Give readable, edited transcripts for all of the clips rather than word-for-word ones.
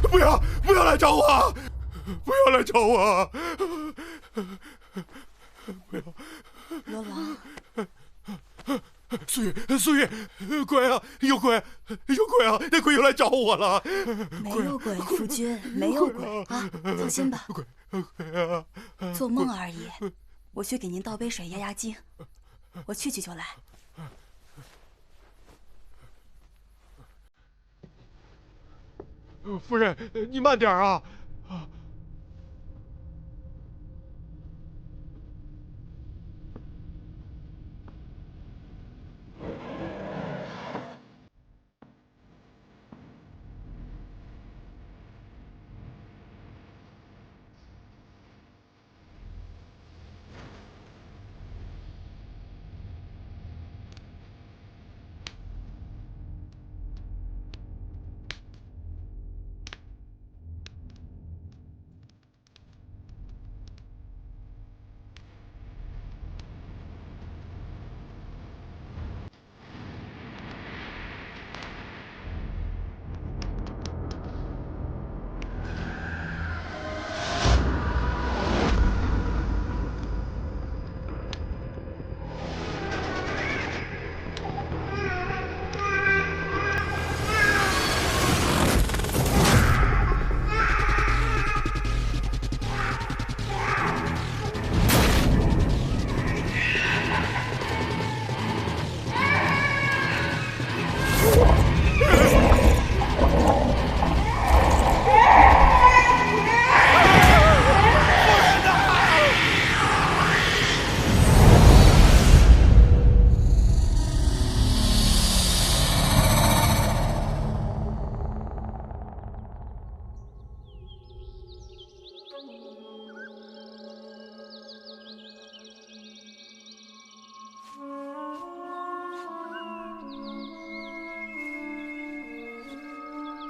不要来找我，不要来找我，不要！罗王，苏月，鬼啊，有鬼啊！那鬼又来找我了。没有鬼，夫君，没有鬼啊，放心吧。鬼啊！做梦而已。我去给您倒杯水压压惊，我去就来。夫人，你慢点啊！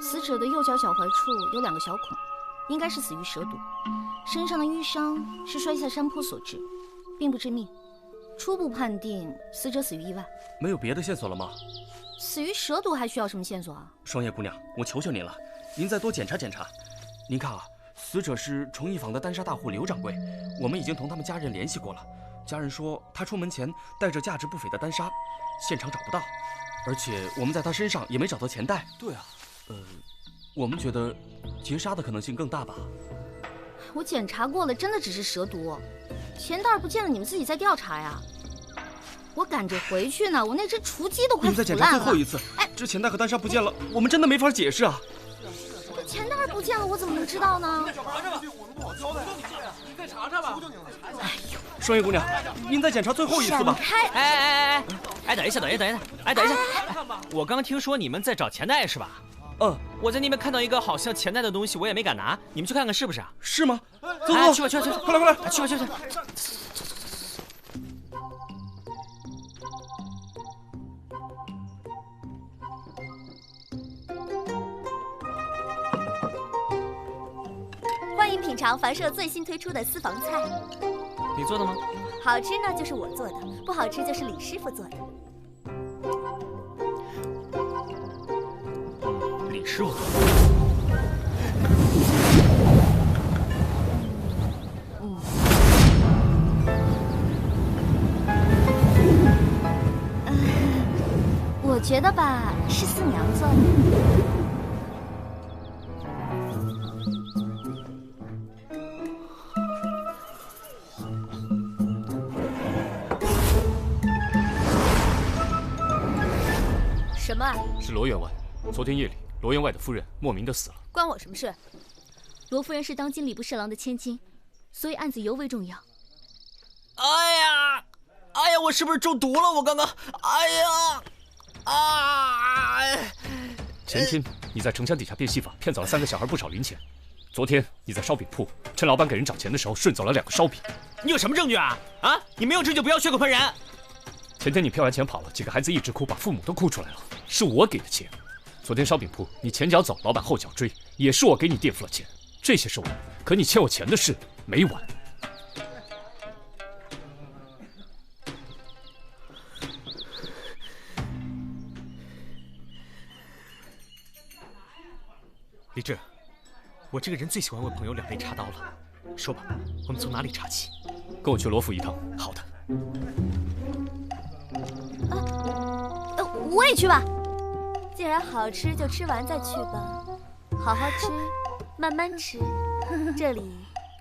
死者的右脚脚踝处有2个小孔，应该是死于蛇毒。身上的淤伤是摔下山坡所致，并不致命。初步判定死者死于意外。没有别的线索了吗？死于蛇毒还需要什么线索啊？双叶姑娘，我求求您了，您再多检查检查。您看啊，死者是崇义坊的单纱大户刘掌柜，我们已经同他们家人联系过了。家人说他出门前带着价值不菲的单纱，现场找不到，而且我们在他身上也没找到钱袋。对啊，我们觉得劫杀的可能性更大吧。我检查过了，真的只是蛇毒，钱袋不见了，你们自己再调查呀。我赶着回去呢，我那只雏鸡都快腐烂了。你们再检查最后一次。哎，这钱袋和单纱不见了，我们真的没法解释啊。这钱袋不见了，我怎么能知道呢？你再查查吧，我们不好交代。你再查查吧。哎呦，双叶姑娘，您再检查最后一次吧。闪开！哎，等一下，哎，等一下，我刚听说你们在找钱袋是吧？我在那边看到一个好像钱袋的东西，我也没敢拿，你们去看看是不是啊？是吗？走，去吧，快来，去吧。欢迎品尝凡社最新推出的私房菜。你做的吗？好吃呢就是我做的，不好吃就是李师傅做的。李师傅做的。我觉得吧，是四娘做的。什么？是罗员外。昨天夜里，罗员外的夫人莫名的死了。关我什么事？罗夫人是当今礼部侍郎的千金，所以案子尤为重要。哎呀，我是不是中毒了？我刚刚，前天你在城墙底下变戏法，骗走了3个小孩不少零钱。昨天你在烧饼铺，趁老板给人找钱的时候顺走了2个烧饼。你有什么证据啊？你没有证据不要血口喷人。前天你骗完钱跑了，几个孩子一直哭，把父母都哭出来了，是我给的钱。昨天烧饼铺，你前脚走，老板后脚追，也是我给你垫付了钱。这些是完，可你欠我钱的事没完。李治，我这个人最喜欢为朋友两肋插刀了。说吧，我们从哪里查起？跟我去罗府一趟。好的。我也去吧。既然好吃，就吃完再去吧。好好吃，慢慢吃。这里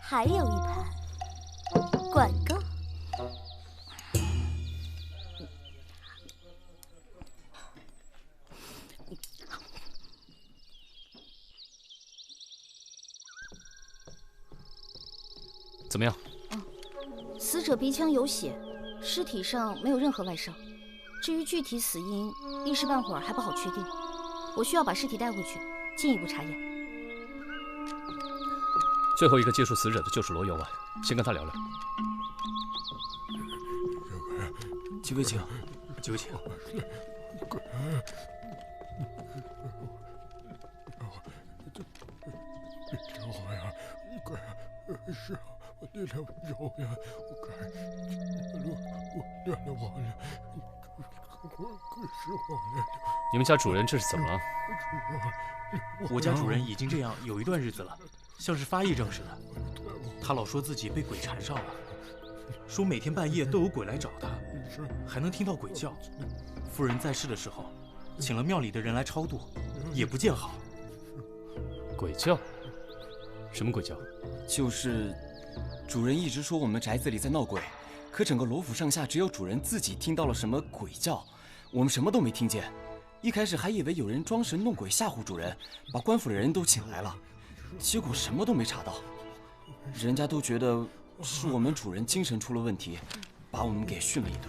还有一盘，管够。怎么样？死者鼻腔有血，尸体上没有任何外伤。至于具体死因，一时半会儿还不好确定。我需要把尸体带回去，进一步查验。最后一个接触死者的就是罗员外，先跟他聊聊。几位请，几位请。这话呀，是我的肉呀，你们家主人这是怎么了？我家主人已经这样有一段日子了，像是发癔症似的。他老说自己被鬼缠上了，说每天半夜都有鬼来找他，还能听到鬼叫。夫人在世的时候，请了庙里的人来超度，也不见好。鬼叫？什么鬼叫？就是主人一直说我们宅子里在闹鬼，可整个罗府上下只有主人自己听到了什么鬼叫，我们什么都没听见。一开始还以为有人装神弄鬼吓唬主人，把官府的人都请来了，结果什么都没查到。人家都觉得是我们主人精神出了问题，把我们给训了一顿。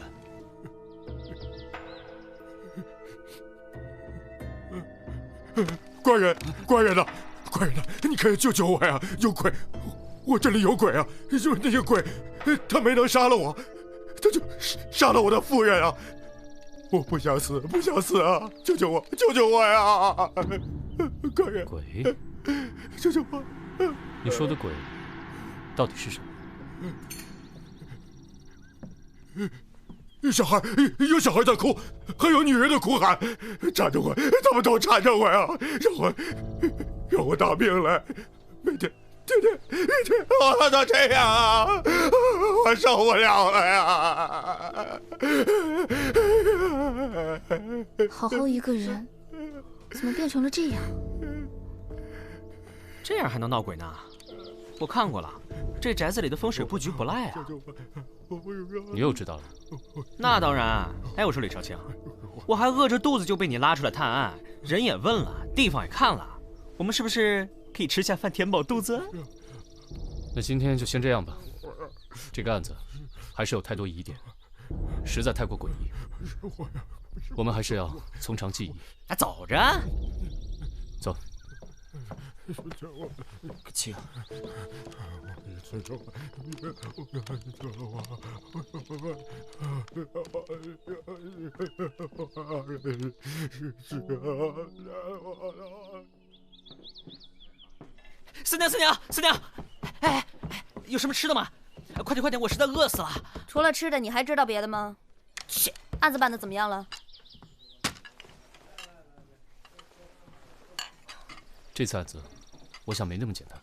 官人呐！官人呐，你快救救我呀！有鬼，我这里有鬼啊！就是那些鬼，他没能杀了我，他就杀了我的夫人啊！我不想死啊！救救我呀！官人，鬼？救救我！你说的鬼到底是什么？有小孩在哭，还有女人的哭喊，缠着我，他们都缠着我呀，让我打命来，每天我都这样啊，我受不了了呀！好好一个人，怎么变成了这样？这样还能闹鬼呢？我看过了，这宅子里的风水布局不赖啊。你又知道了？那当然。哎，我说李少卿，我还饿着肚子就被你拉出来探案，人也问了，地方也看了，我们是不是可以吃下饭填饱肚子？那今天就先这样吧。这个案子还是有太多疑点，实在太过诡异，我们还是要从长计议。那走着，走。请。四娘，哎，有什么吃的吗？快点，我实在饿死了。除了吃的，你还知道别的吗？切，案子办得怎么样了？这次案子，我想没那么简单。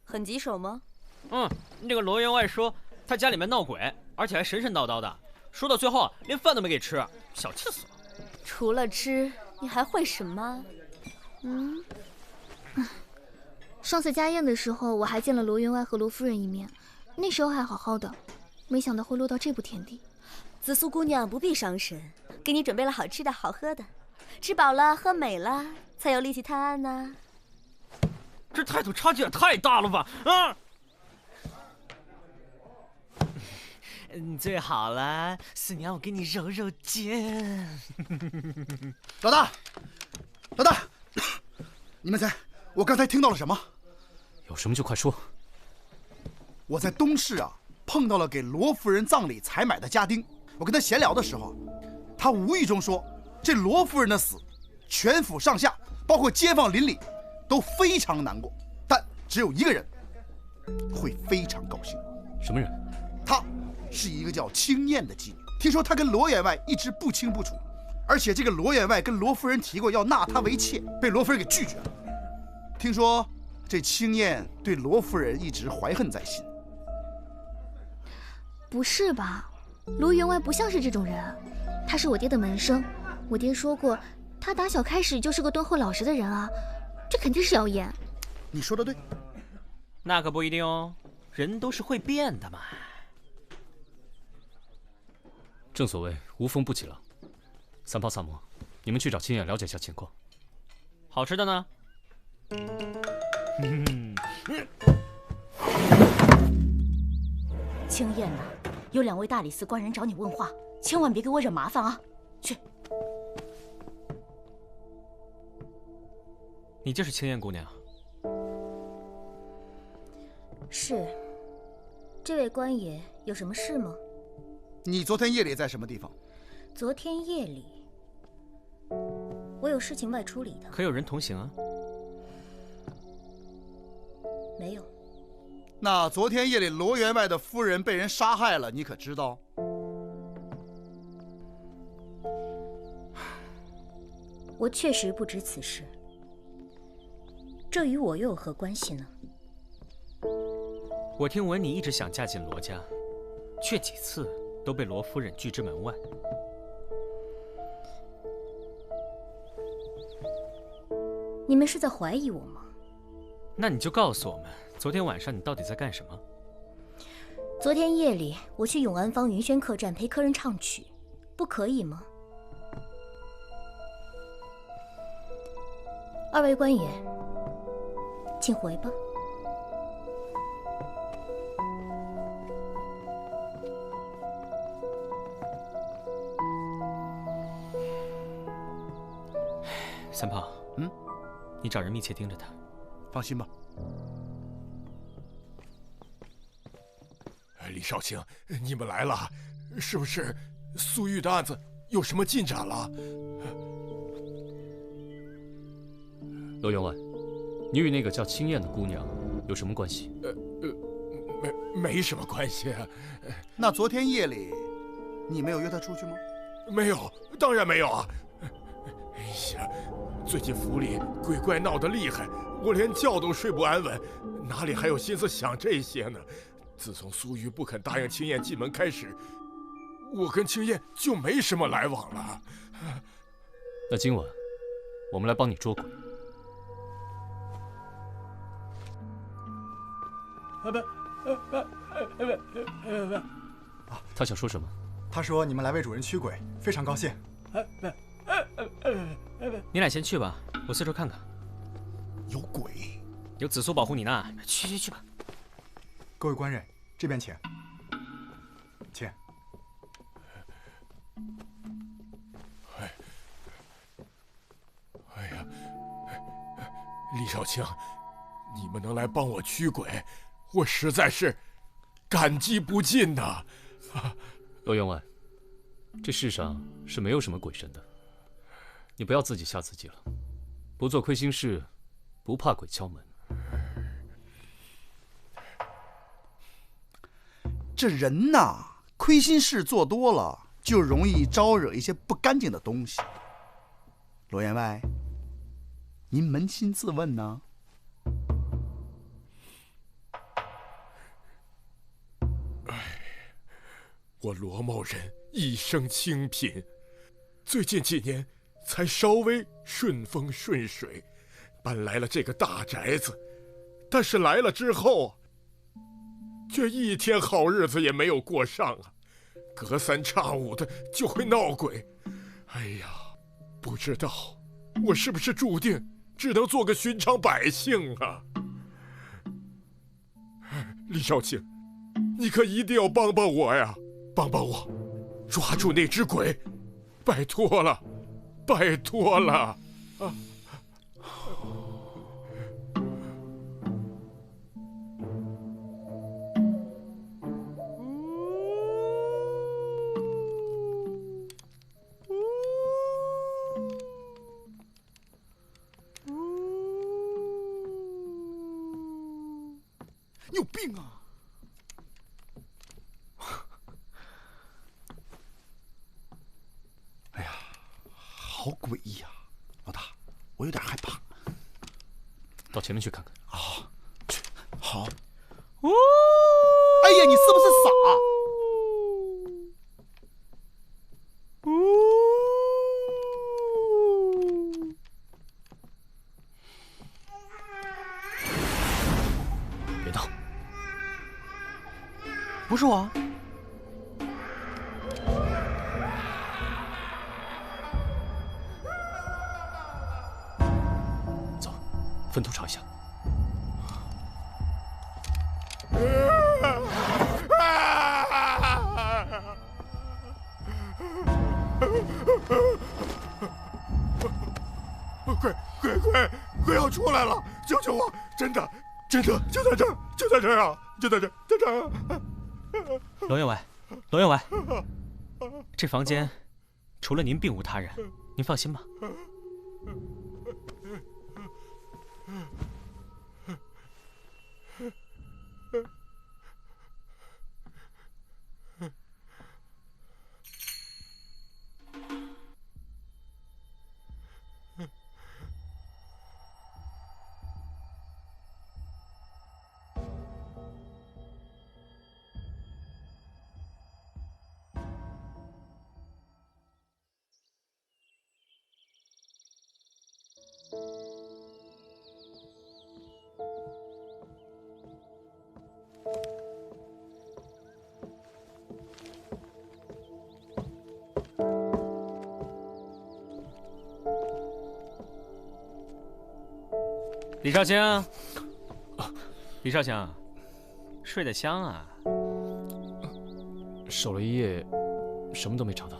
很棘手吗？那个罗员外说他家里面闹鬼，而且还神神叨叨的，说到最后连饭都没给吃，小气死了。除了吃，你还会什么？上次家宴的时候，我还见了罗员外和罗夫人一面，那时候还好好的，没想到会落到这步田地。紫苏姑娘不必伤神，给你准备了好吃的好喝的，吃饱了喝美了，才有力气探案呢。这态度差距也太大了吧！最好了，四娘，我给你揉揉肩。老大，你们猜我刚才听到了什么？有什么就快说。我在东市啊碰到了给罗夫人葬礼采买的家丁，我跟他闲聊的时候，他无意中说，这罗夫人的死，全府上下，包括街坊邻里，都非常难过，但只有一个人会非常高兴。什么人？她是一个叫青燕的妓女，听说她跟罗员外一直不清不楚，而且这个罗员外跟罗夫人提过要纳她为妾，被罗夫人给拒绝了。听说这青燕对罗夫人一直怀恨在心。不是吧？罗员外不像是这种人，他是我爹的门生。我爹说过，他打小开始就是个敦厚老实的人啊，这肯定是谣言。你说的对。那可不一定哦，人都是会变的嘛。正所谓无风不起浪。三炮萨摩，你们去找青燕了解一下情况。好吃的呢？青燕呐，有2位大理寺官人找你问话，千万别给我惹麻烦啊！去。你就是青燕姑娘？是。这位官爷有什么事吗？你昨天夜里在什么地方？昨天夜里，我有事情外出里的。可有人同行啊？没有。那昨天夜里罗员外的夫人被人杀害了，你可知道？我确实不知此事，这与我又有何关系呢？我听闻你一直想嫁进罗家，却几次都被罗夫人拒之门外。你们是在怀疑我吗？那你就告诉我们，昨天晚上你到底在干什么？昨天夜里，我去永安坊云轩客栈陪客人唱曲，不可以吗？2位官爷，请回吧。三炮，你找人密切盯着他。放心吧。李少卿，你们来了，是不是苏玉的案子有什么进展了？罗员外，你与那个叫青燕的姑娘有什么关系？没什么关系啊。那昨天夜里，你没有约她出去吗？没有，当然没有啊。哎呀，最近府里鬼怪闹得厉害，我连觉都睡不安稳，哪里还有心思想这些呢？自从苏玉不肯答应青燕进门开始，我跟青燕就没什么来往了。那今晚我们来帮你捉鬼。他想说什么？他说你们来为主人驱鬼，非常高兴。你俩先去吧，我四处看看。有鬼，有紫苏保护你呢。去吧。各位官人，这边请。请。哎呀，李少卿，你们能来帮我驱鬼，我实在是感激不尽呐。罗员外，这世上是没有什么鬼神的，你不要自己吓自己了。不做亏心事，不怕鬼敲门。这人呐，亏心事做多了，就容易招惹一些不干净的东西。罗员外，您扪心自问呢？我罗某人一生清贫，最近几年才稍微顺风顺水，搬来了这个大宅子。但是来了之后，却一天好日子也没有过上啊，隔三差五的就会闹鬼。哎呀，不知道我是不是注定只能做个寻常百姓啊？李少卿，你可一定要帮帮我呀！帮帮我，抓住那只鬼，拜托了，拜托了！啊！你有病啊！哎呀，好诡异呀！老大，我有点害怕。到前面去看看。啊，去，好。哎呀，你是不是傻？别闹！不是我。走，分头查一下。鬼要出来了！救救我！真的，就在这儿，就在这儿啊！就在这儿，在这儿啊！罗员外，罗员外，这房间除了您并无他人，您放心吧。李少卿，李少卿，睡得香啊！守了一夜，什么都没查到。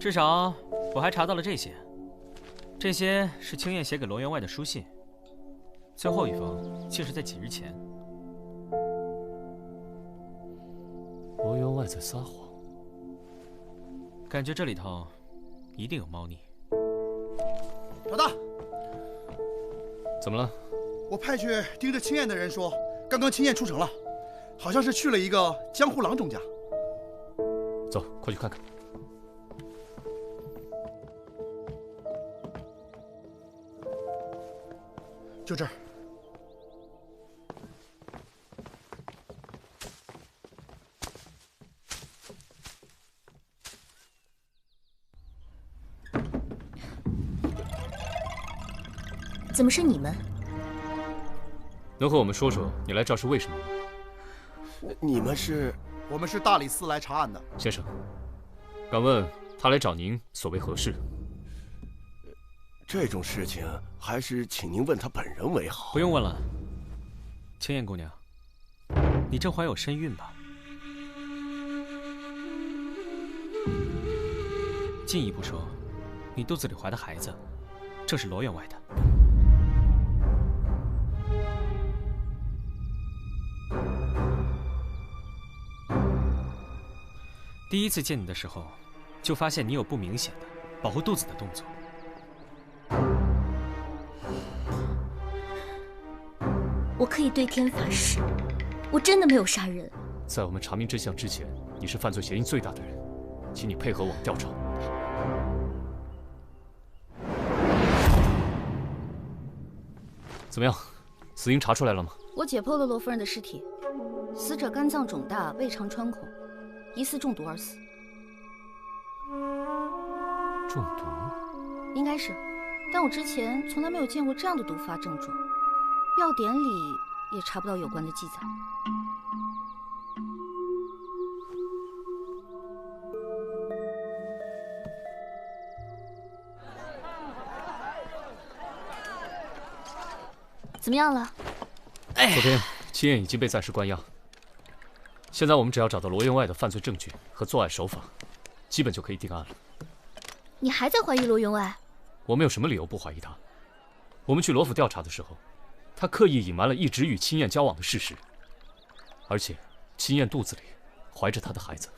至少我还查到了这些，这些是青燕写给罗员外的书信。最后一封竟是在几日前。罗员外在撒谎，感觉这里头一定有猫腻。老大，怎么了？我派去盯着青燕的人说，刚刚青燕出城了，好像是去了一个江湖郎中家。走，快去看看。就这儿。怎么是你们？能和我们说说你来这儿是为什么吗？你们是？我们是大理寺来查案的。先生，敢问他来找您所为何事？这种事情还是请您问他本人为好。不用问了，青燕姑娘，你正怀有身孕吧？进一步说，你肚子里怀的孩子，正是罗员外的。第一次见你的时候，就发现你有不明显的保护肚子的动作。我可以对天发誓，我真的没有杀人。在我们查明真相之前，你是犯罪嫌疑最大的人，请你配合我们调查。怎么样，死因查出来了吗？我解剖了罗夫人的尸体，死者肝脏肿大，胃肠穿孔，疑似中毒而死。中毒？应该是，但我之前从来没有见过这样的毒发症状，药典里也查不到有关的记载。怎么样了？昨天青燕已经被暂时关押，现在我们只要找到罗员外的犯罪证据和作案手法，基本就可以定案了。你还在怀疑罗员外？我们有什么理由不怀疑他？我们去罗府调查的时候，他刻意隐瞒了一直与青燕交往的事实，而且青燕肚子里怀着他的孩子。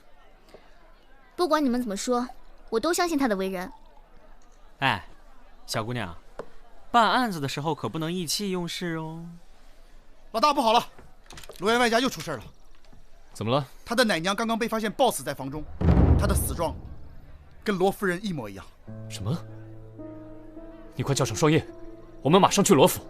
不管你们怎么说，我都相信他的为人。哎，小姑娘，办案子的时候可不能意气用事哦。老大，不好了，罗员外家又出事了。怎么了？他的奶娘刚刚被发现暴死在房中，她的死状跟罗夫人一模一样。什么？你快叫上双燕，我们马上去罗府。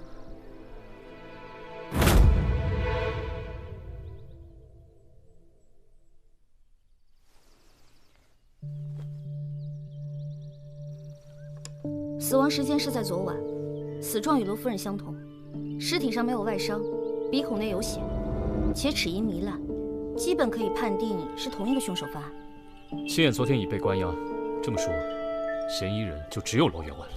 死亡时间是在昨晚，死状与罗夫人相同，尸体上没有外伤，鼻孔内有血，且齿龈糜烂，基本可以判定是同一个凶手犯案。秦燕昨天已被关押，这么说，嫌疑人就只有罗员外了。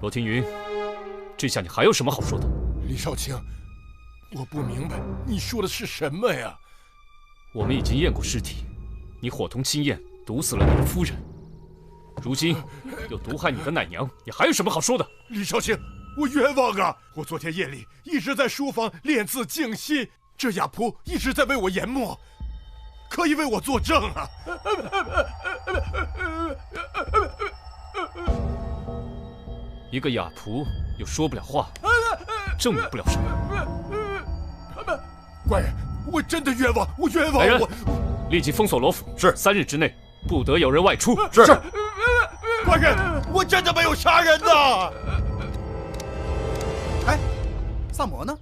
罗庭云，这下你还有什么好说的？李少卿，我不明白你说的是什么呀？我们已经验过尸体，你伙同青燕毒死了你的夫人，如今又毒害你的奶娘，你还有什么好说的？李少卿，我冤枉啊！我昨天夜里一直在书房练字静心，这哑仆一直在为我研墨，可以为我作证啊！一个哑仆又说不了话，证明不了什么。官人，我真的冤枉，我冤枉！来人，我立即封锁罗府，是3日之内不得有人外出。是。官人，我真的没有杀人呐！哎，萨摩呢？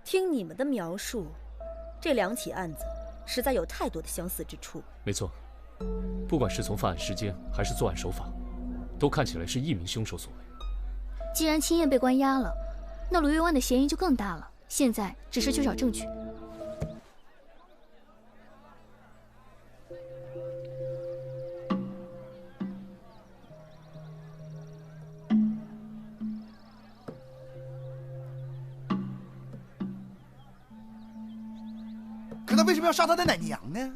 听你们的描述，这2起案子实在有太多的相似之处。没错，不管是从犯案时间还是作案手法，都看起来是一名凶手所为。既然青燕被关押了，那卢员外的嫌疑就更大了。现在只是去找证据。可他为什么要杀他的奶娘呢？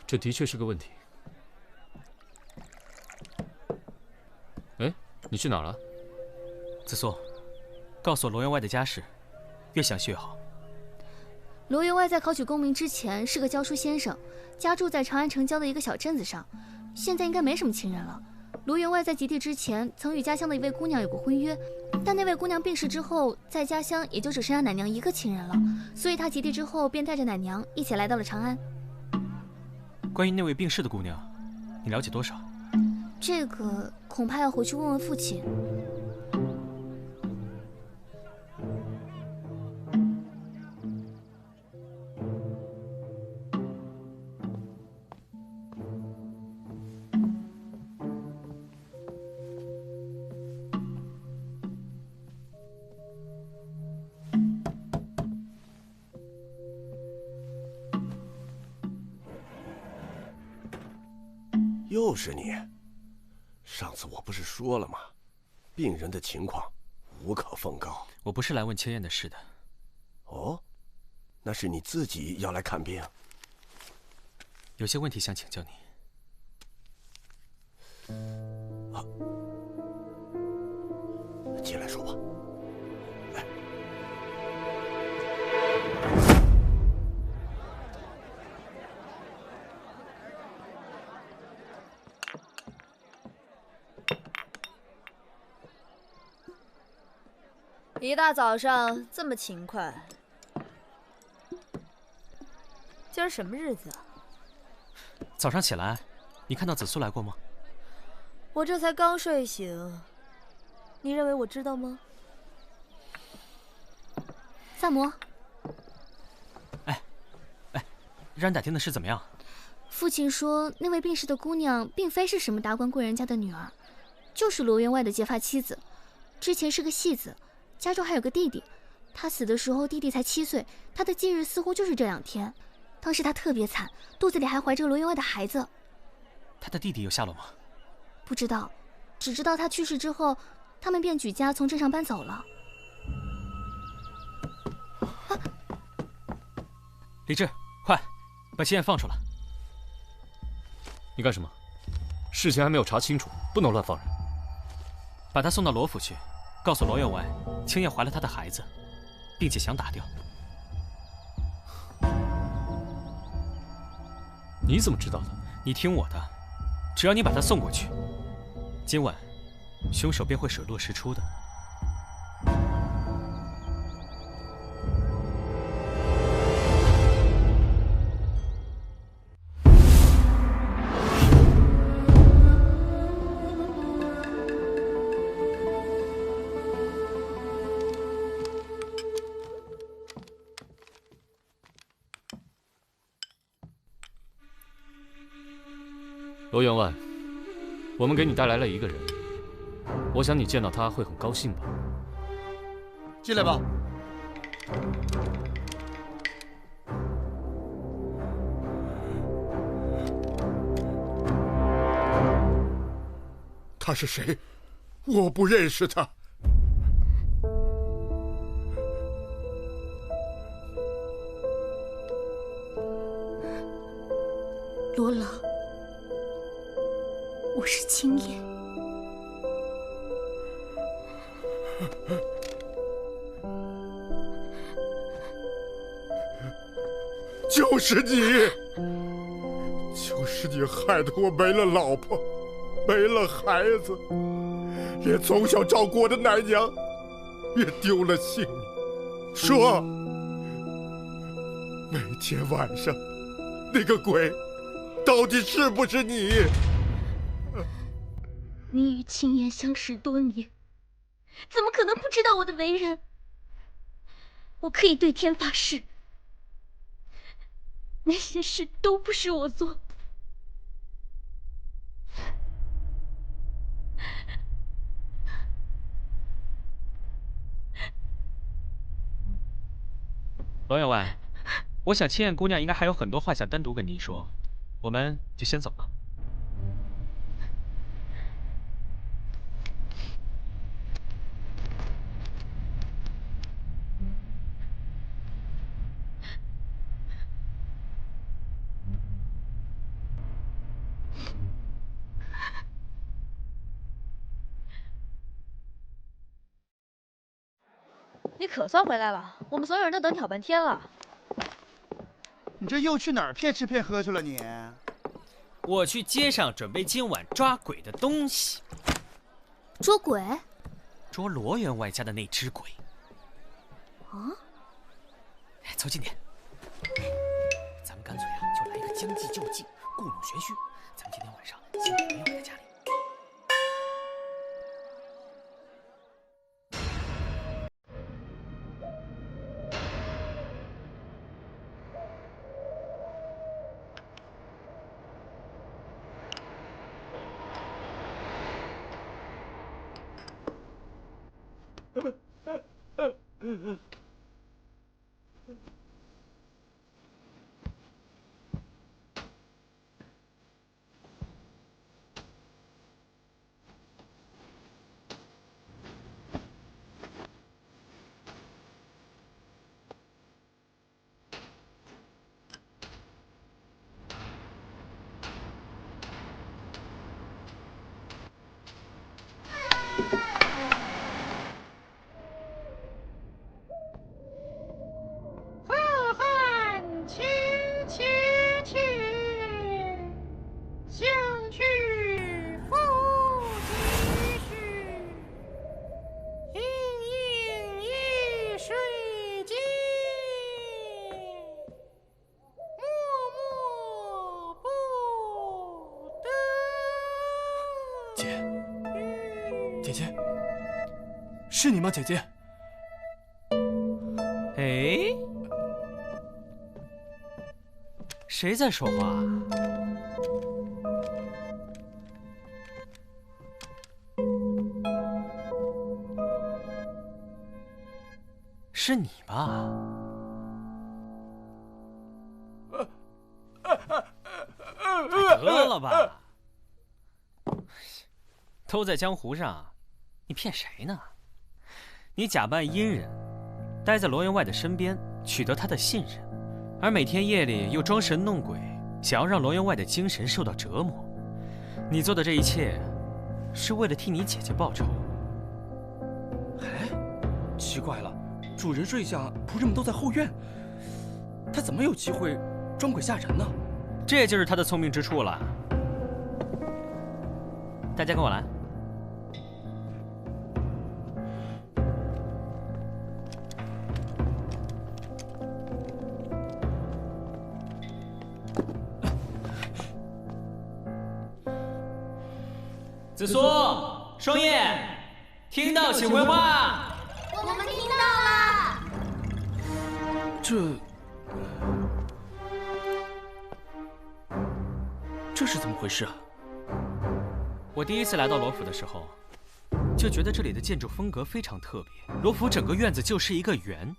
这的确是个问题。哎，你去哪儿了？子素，告诉我罗员外的家世，越详细越好。罗员外在考取功名之前是个教书先生，家住在长安城郊的一个小镇子上，现在应该没什么亲人了。罗员外在及第之前曾与家乡的一位姑娘有过婚约，但那位姑娘病逝之后，在家乡也就只剩下奶娘一个亲人了，所以他及第之后便带着奶娘一起来到了长安。关于那位病逝的姑娘，你了解多少？这个恐怕要回去问问父亲。又是你！上次我不是说了吗？病人的情况无可奉告。我不是来问千燕的事的。哦，那是你自己要来看病。有些问题想请教你。啊，进来说吧。来。一大早上这么勤快，今儿什么日子啊？早上起来，你看到子苏来过吗？我这才刚睡醒，你认为我知道吗？萨摩，哎，让人打听的事怎么样？父亲说，那位病逝的姑娘并非是什么达官贵人家的女儿，就是罗员外的结发妻子，之前是个戏子。家中还有个弟弟，他死的时候弟弟才7岁，他的忌日似乎就是这2天。当时他特别惨，肚子里还怀着罗员外的孩子。他的弟弟有下落吗？不知道，只知道他去世之后，他们便举家从镇上搬走了。李治，快把秦燕放出来！你干什么？事情还没有查清楚，不能乱放人。把他送到罗府去，告诉罗员外，青燕怀了他的孩子，并且想打掉。你怎么知道的？你听我的，只要你把他送过去，今晚凶手便会水落石出的。罗员外，我们给你带来了一个人，我想你见到他会很高兴吧？进来吧。他是谁？我不认识他。罗老，我是青燕。就是你，就是你害得我没了老婆，没了孩子，连从小照顾我的奶娘也丢了性命。说，每天晚上那个鬼到底是不是你？你与青燕相识多年，怎么可能不知道我的为人？我可以对天发誓，那些事都不是我做。罗员外，我想青燕姑娘应该还有很多话想单独跟您说，我们就先走了。你可算回来了，我们所有人都等你好半天了。你这又去哪儿骗吃骗喝去了你？我去街上准备今晚抓鬼的东西。捉鬼？捉罗员外家的那只鬼。啊？凑近点，咱们干脆啊，就来一个将计就计，故弄玄虚。咱们今天晚上先把罗员外在家里。姐姐，是你吗，姐姐？哎，谁在说话啊？是你吧？得了吧，都在江湖上，你骗谁呢？你假扮阴人，待在罗员外的身边，取得他的信任，而每天夜里又装神弄鬼，想要让罗员外的精神受到折磨。你做的这一切，是为了替你姐姐报仇。哎，奇怪了，主人睡下，仆人们都在后院，他怎么有机会装鬼吓人呢？这就是他的聪明之处了。大家跟我来。紫苏、双叶，听到请回话。我们听到了。这是怎么回事啊？我第一次来到罗府的时候，就觉得这里的建筑风格非常特别。罗府整个院子就是一个圆，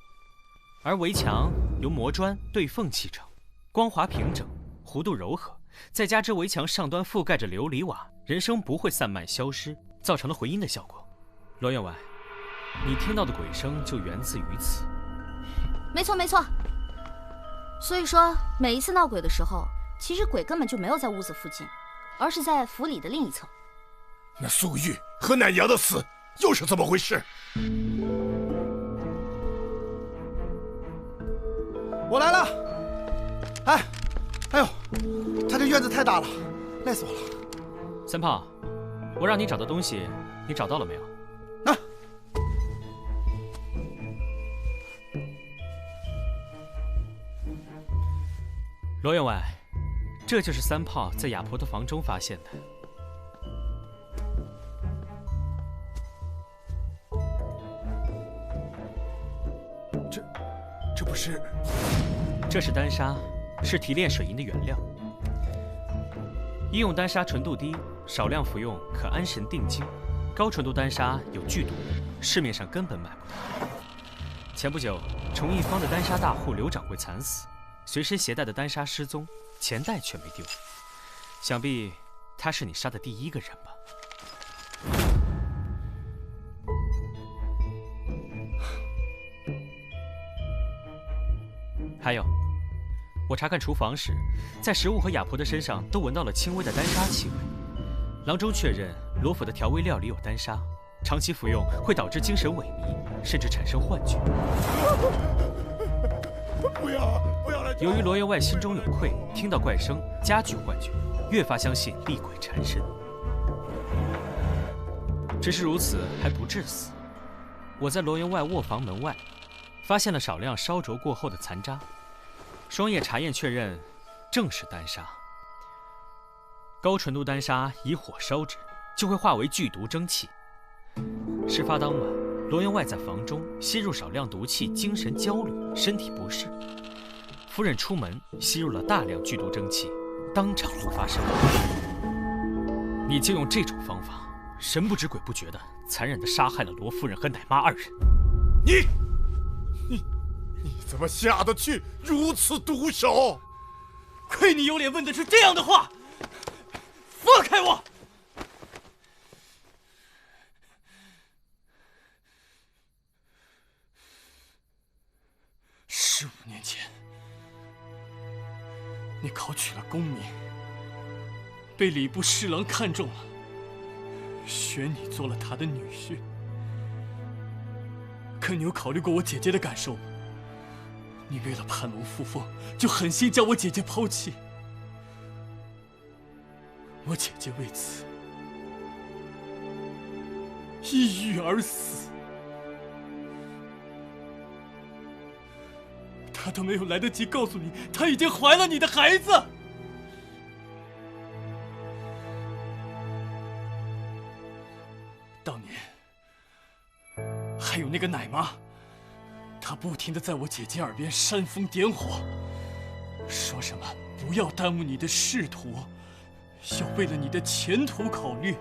而围墙由磨砖对缝砌成，光滑平整，弧度柔和，再加之围墙上端覆盖着琉璃瓦，人声不会散漫消失，造成了回音的效果。罗员外，你听到的鬼声就源自于此。没错没错。所以说，每一次闹鬼的时候，其实鬼根本就没有在屋子附近，而是在府里的另一侧。那素玉和奶娘的死又是怎么回事？我来了。哎呦，他这院子太大了，累死我了。三炮，我让你找的东西，你找到了没有？啊！罗员外，这就是三炮在亚婆的房中发现的。这不是？这是丹砂，是提炼水银的原料。医用丹砂纯度低，少量服用可安神定惊。高纯度丹砂有剧毒，市面上根本买不到。前不久，崇义坊的丹砂大户刘掌柜惨死，随身携带的丹砂失踪，钱袋却没丢。想必他是你杀的第一个人吧？还有，我查看厨房时，在食物和亚婆的身上都闻到了轻微的丹砂气味。郎中确认罗府的调味料里有丹砂，长期服用会导致精神萎靡，甚至产生幻觉。不要来！由于罗员外心中有愧，听到怪声加剧幻觉，越发相信厉鬼缠身。只是如此还不致死。我在罗员外卧房门外发现了少量烧灼过后的残渣，双叶查验确认，正是丹砂。高纯度丹砂以火烧之，就会化为剧毒蒸汽。事发当晚，罗员外在房中吸入少量毒气，精神焦虑，身体不适。夫人出门吸入了大量剧毒蒸汽，当场误发身亡。你就用这种方法，神不知鬼不觉的残忍地杀害了罗夫人和奶妈二人。你怎么下得去如此毒手？亏你有脸问得出这样的话！放开我！15年前，你考取了功名，被礼部侍郎看中了，选你做了他的女婿。可你有考虑过我姐姐的感受吗？你为了攀龙附凤，就狠心将我姐姐抛弃。我姐姐为此抑郁而死，她都没有来得及告诉你，她已经怀了你的孩子。当年还有那个奶妈，她不停地在我姐姐耳边煽风点火，说什么不要耽误你的仕途，要为了你的前途考虑。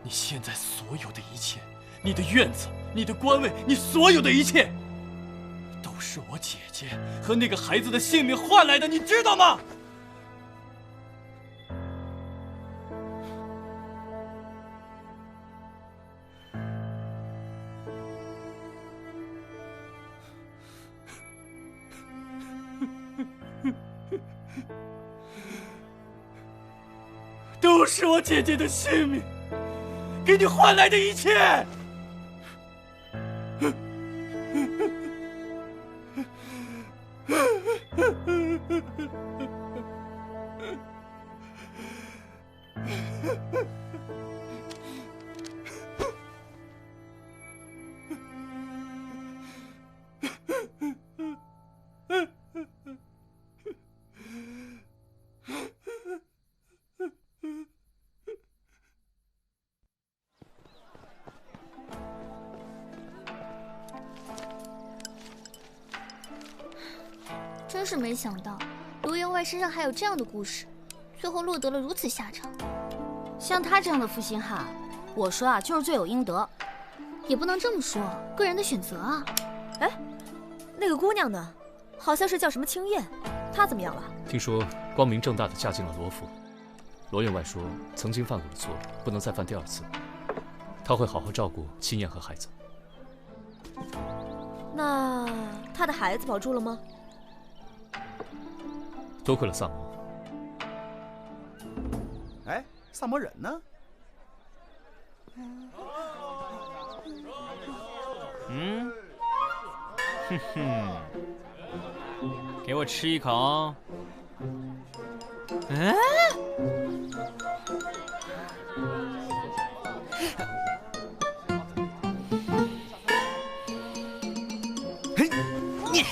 你现在所有的一切，你的院子，你的官位，你所有的一切，是我姐姐和那个孩子的性命换来的，你知道吗？都是我姐姐的性命，给你换来的一切。真是没想到，卢员外身上还有这样的故事，最后落得了如此下场。像他这样的负心汉，我说啊，就是罪有应得。也不能这么说，个人的选择啊。哎，那个姑娘呢？好像是叫什么青燕，她怎么样了？听说光明正大的嫁进了罗府。罗员外说，曾经犯过的错，不能再犯第二次。他会好好照顾青燕和孩子。那她的孩子保住了吗？多亏了萨摩。哎，萨摩忍呢？哼哼，给我吃一口。嗯？嘿，你。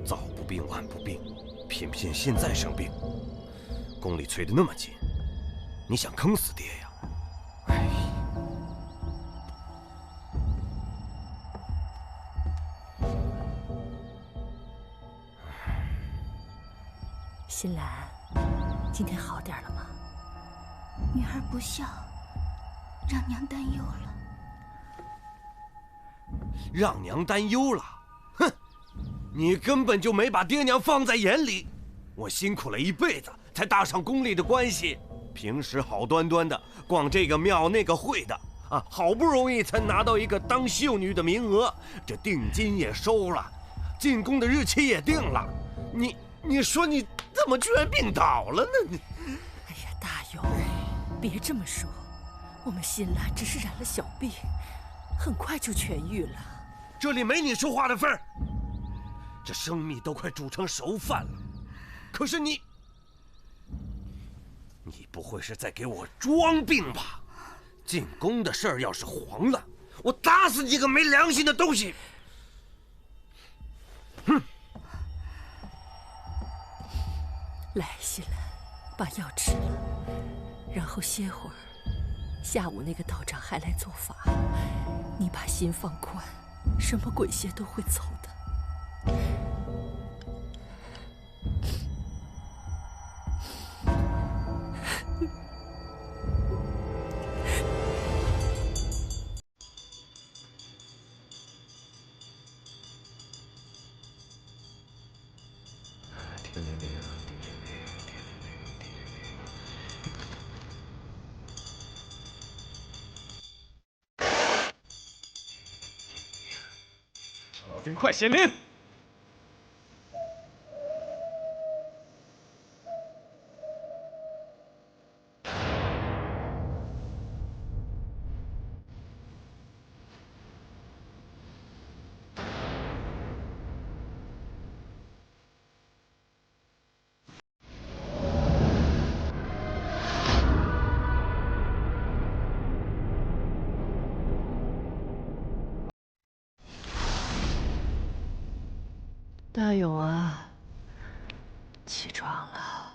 早不病晚不病，偏偏现在生病，宫里催得那么紧，你想坑死爹呀？哎，新兰，今天好点了吗？女儿不孝，让娘担忧了。让娘担忧了？哼，你根本就没把爹娘放在眼里。我辛苦了一辈子才搭上宫里的关系，平时好端端的逛这个庙那个会的啊，好不容易才拿到一个当秀女的名额，这定金也收了，进宫的日期也定了。你说你怎么居然病倒了呢？哎呀，大勇，别这么说，我们新兰只是染了小病，很快就痊愈了。这里没你说话的份儿，这生米都快煮成熟饭了。可是你不会是在给我装病吧？进宫的事儿要是黄了，我打死你个没良心的东西！哼！来，新兰，把药吃了，然后歇会儿。下午那个道长还来做法，你把心放宽，什么鬼邪都会走的。冰块显灵。大勇啊，起床了。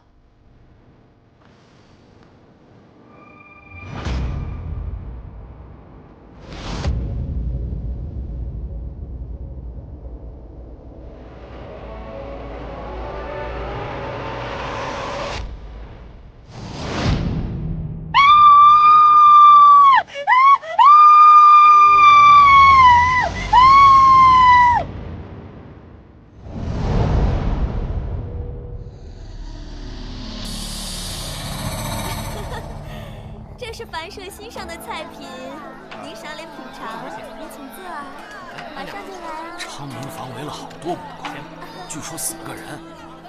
菜品，您赏脸品尝，您请坐啊，马上就来啊。昌明坊围了好多捕快，据说死了个人，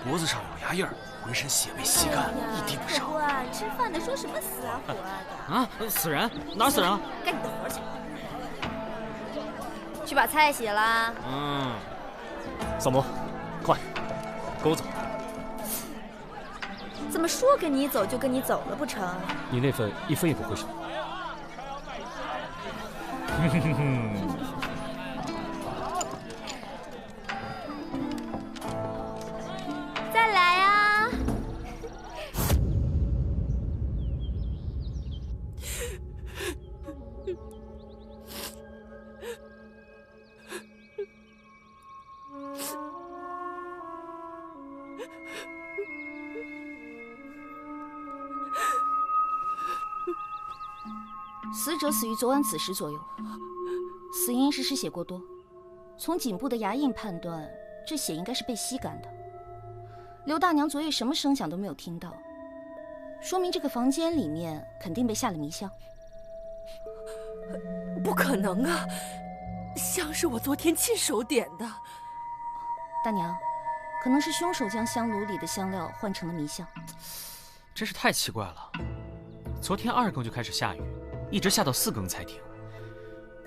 脖子上有牙印儿，浑身血被吸干，一滴不剩。火啊，吃饭的说什么死啊活啊的？啊，死人？哪死人了？干你的活去！去把菜洗了。萨摩，快，跟我走。怎么说跟你走就跟你走了不成？你那份一分也不会少。再来啊！死者死于昨晚子时左右，死因是失血过多。从颈部的牙印判断，这血应该是被吸干的。刘大娘昨夜什么声响都没有听到，说明这个房间里面肯定被下了迷香。不可能啊！香是我昨天亲手点的。大娘，可能是凶手将香炉里的香料换成了迷香。真是太奇怪了，昨天2更就开始下雨，一直下到4更才停。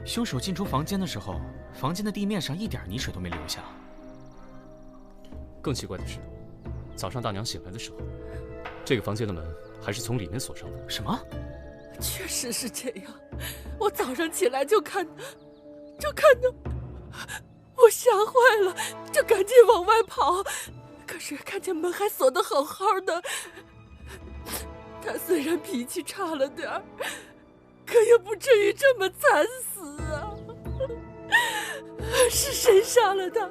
凶手进出房间的时候，房间的地面上一点泥水都没留下。更奇怪的是，早上大娘醒来的时候，这个房间的门还是从里面锁上的。什么？确实是这样，我早上起来就看到，我吓坏了，就赶紧往外跑，可是看见门还锁得好好的。他虽然脾气差了点儿，可也不至于这么惨死啊！是谁杀了他？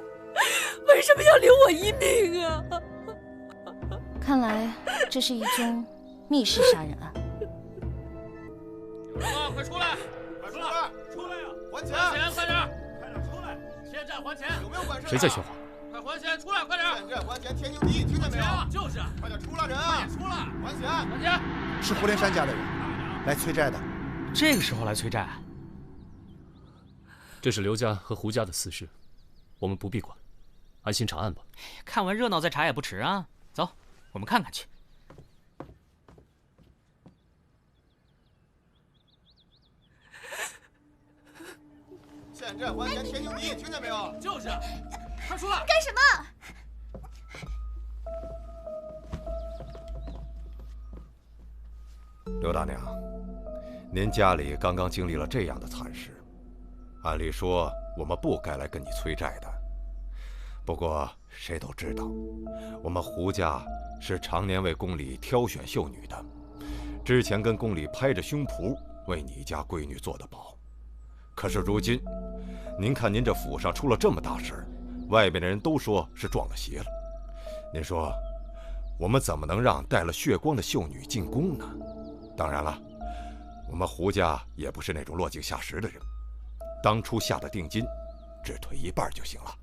为什么要留我一命啊？看来这是一宗密室杀人案。有人啊，快出来！快出来！出来呀！还钱！还钱！快点！快点出来！欠债还钱！有没有管事？谁在说话？快还钱！出来！快点！欠债还钱，天经地义，听见没有？就是。快点出来人！快点出来！还钱！还钱！是胡连山家的人来催债的。这个时候来催债？这是刘家和胡家的私事，我们不必管，安心查案吧。看完热闹再查也不迟啊！走，我们看看去。欠债还钱，天经地义，听见没有？就是，快出来！干什么？刘大娘，您家里刚刚经历了这样的惨事，按理说我们不该来跟你催债的。不过谁都知道，我们胡家是常年为宫里挑选秀女的，之前跟宫里拍着胸脯为你家闺女做的保。可是如今，您看您这府上出了这么大事，外边的人都说是撞了邪了。您说，我们怎么能让带了血光的秀女进宫呢？当然了，我们胡家也不是那种落井下石的人，当初下的定金只退一半就行了。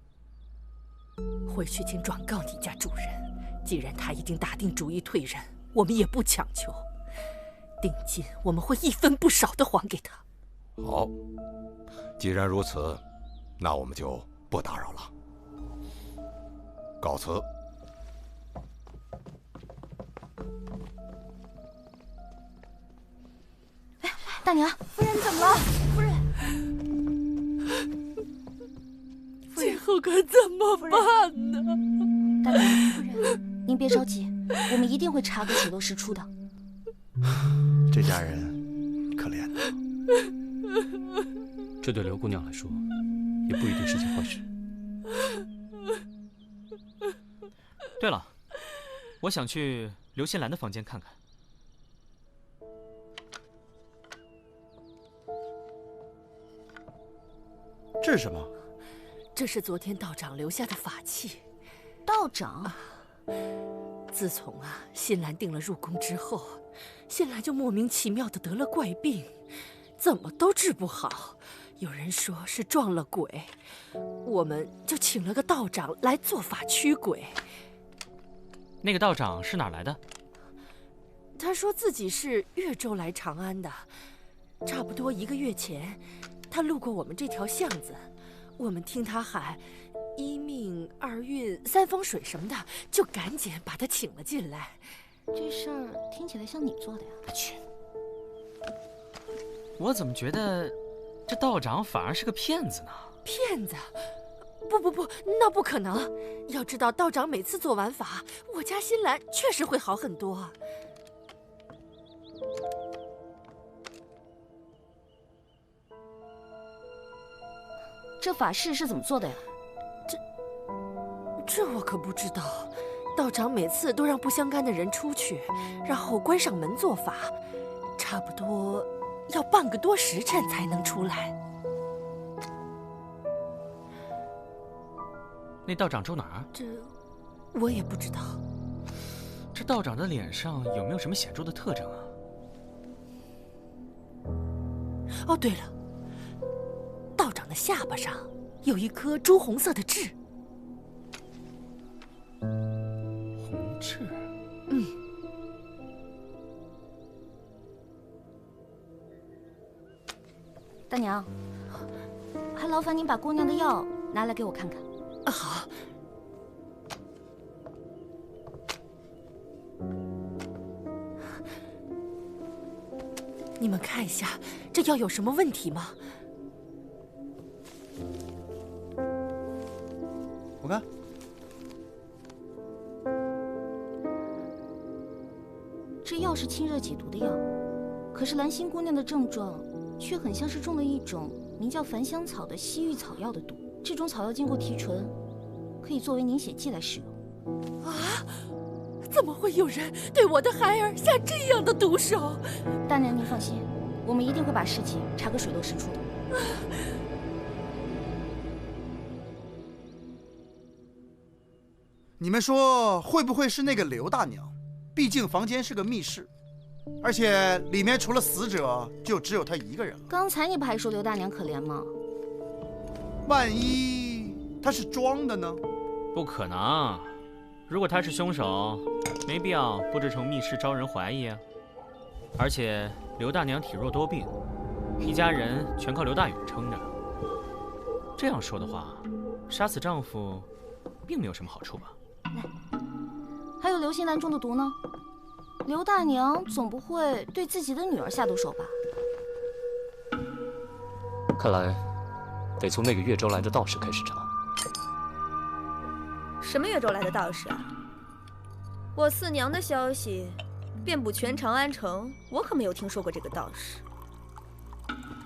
回去请转告你家主人，既然他已经打定主意退人，我们也不强求，定金我们会一分不少的还给他。好，既然如此，那我们就不打扰了，告辞。大娘，夫人，你怎么了？夫人，今后可怎么办呢？大娘，夫人，您别着急，我们一定会查个水落石出的。这家人可怜呐。这对刘姑娘来说，也不一定是件坏事。对了，我想去刘新兰的房间看看。这是什么？这是昨天道长留下的法器。道长？自从新兰定了入宫之后，新兰就莫名其妙的得了怪病，怎么都治不好。有人说是撞了鬼，我们就请了个道长来做法驱鬼。那个道长是哪儿来的？他说自己是越州来长安的，差不多1个月前，他路过我们这条巷子，我们听他喊1命2运3风水什么的，就赶紧把他请了进来。这事儿听起来像你做的呀？去！我怎么觉得这道长反而是个骗子呢？骗子？不，那不可能！要知道，道长每次做完法，我家新兰确实会好很多。这法事是怎么做的呀？这我可不知道。道长每次都让不相干的人出去，然后关上门做法，差不多要半个多时辰才能出来。那道长住哪儿？这我也不知道。这道长的脸上有没有什么显著的特征啊？哦，对了，道长的下巴上有一颗朱红色的痣。红痣？大娘，还劳烦您把姑娘的药拿来给我看看。好。你们看一下，这药有什么问题吗？我看，这药是清热解毒的药，可是兰心姑娘的症状却很像是中了一种名叫繁香草的西域草药的毒。这种草药经过提纯，可以作为凝血剂来使用。啊！怎么会有人对我的孩儿下这样的毒手？大娘您放心，我们一定会把事情查个水落石出的。你们说会不会是那个刘大娘？毕竟房间是个密室，而且里面除了死者，就只有她一个人了。刚才你不还说刘大娘可怜吗？万一她是装的呢？不可能，如果他是凶手，没必要布置成密室招人怀疑啊。而且刘大娘体弱多病，一家人全靠刘大勇撑着。这样说的话，杀死丈夫并没有什么好处吧？来，还有刘心兰中的毒呢。刘大娘总不会对自己的女儿下毒手吧？看来得从那个越州来的道士开始查。什么越州来的道士啊？我四娘的消息遍布全长安城，我可没有听说过这个道士。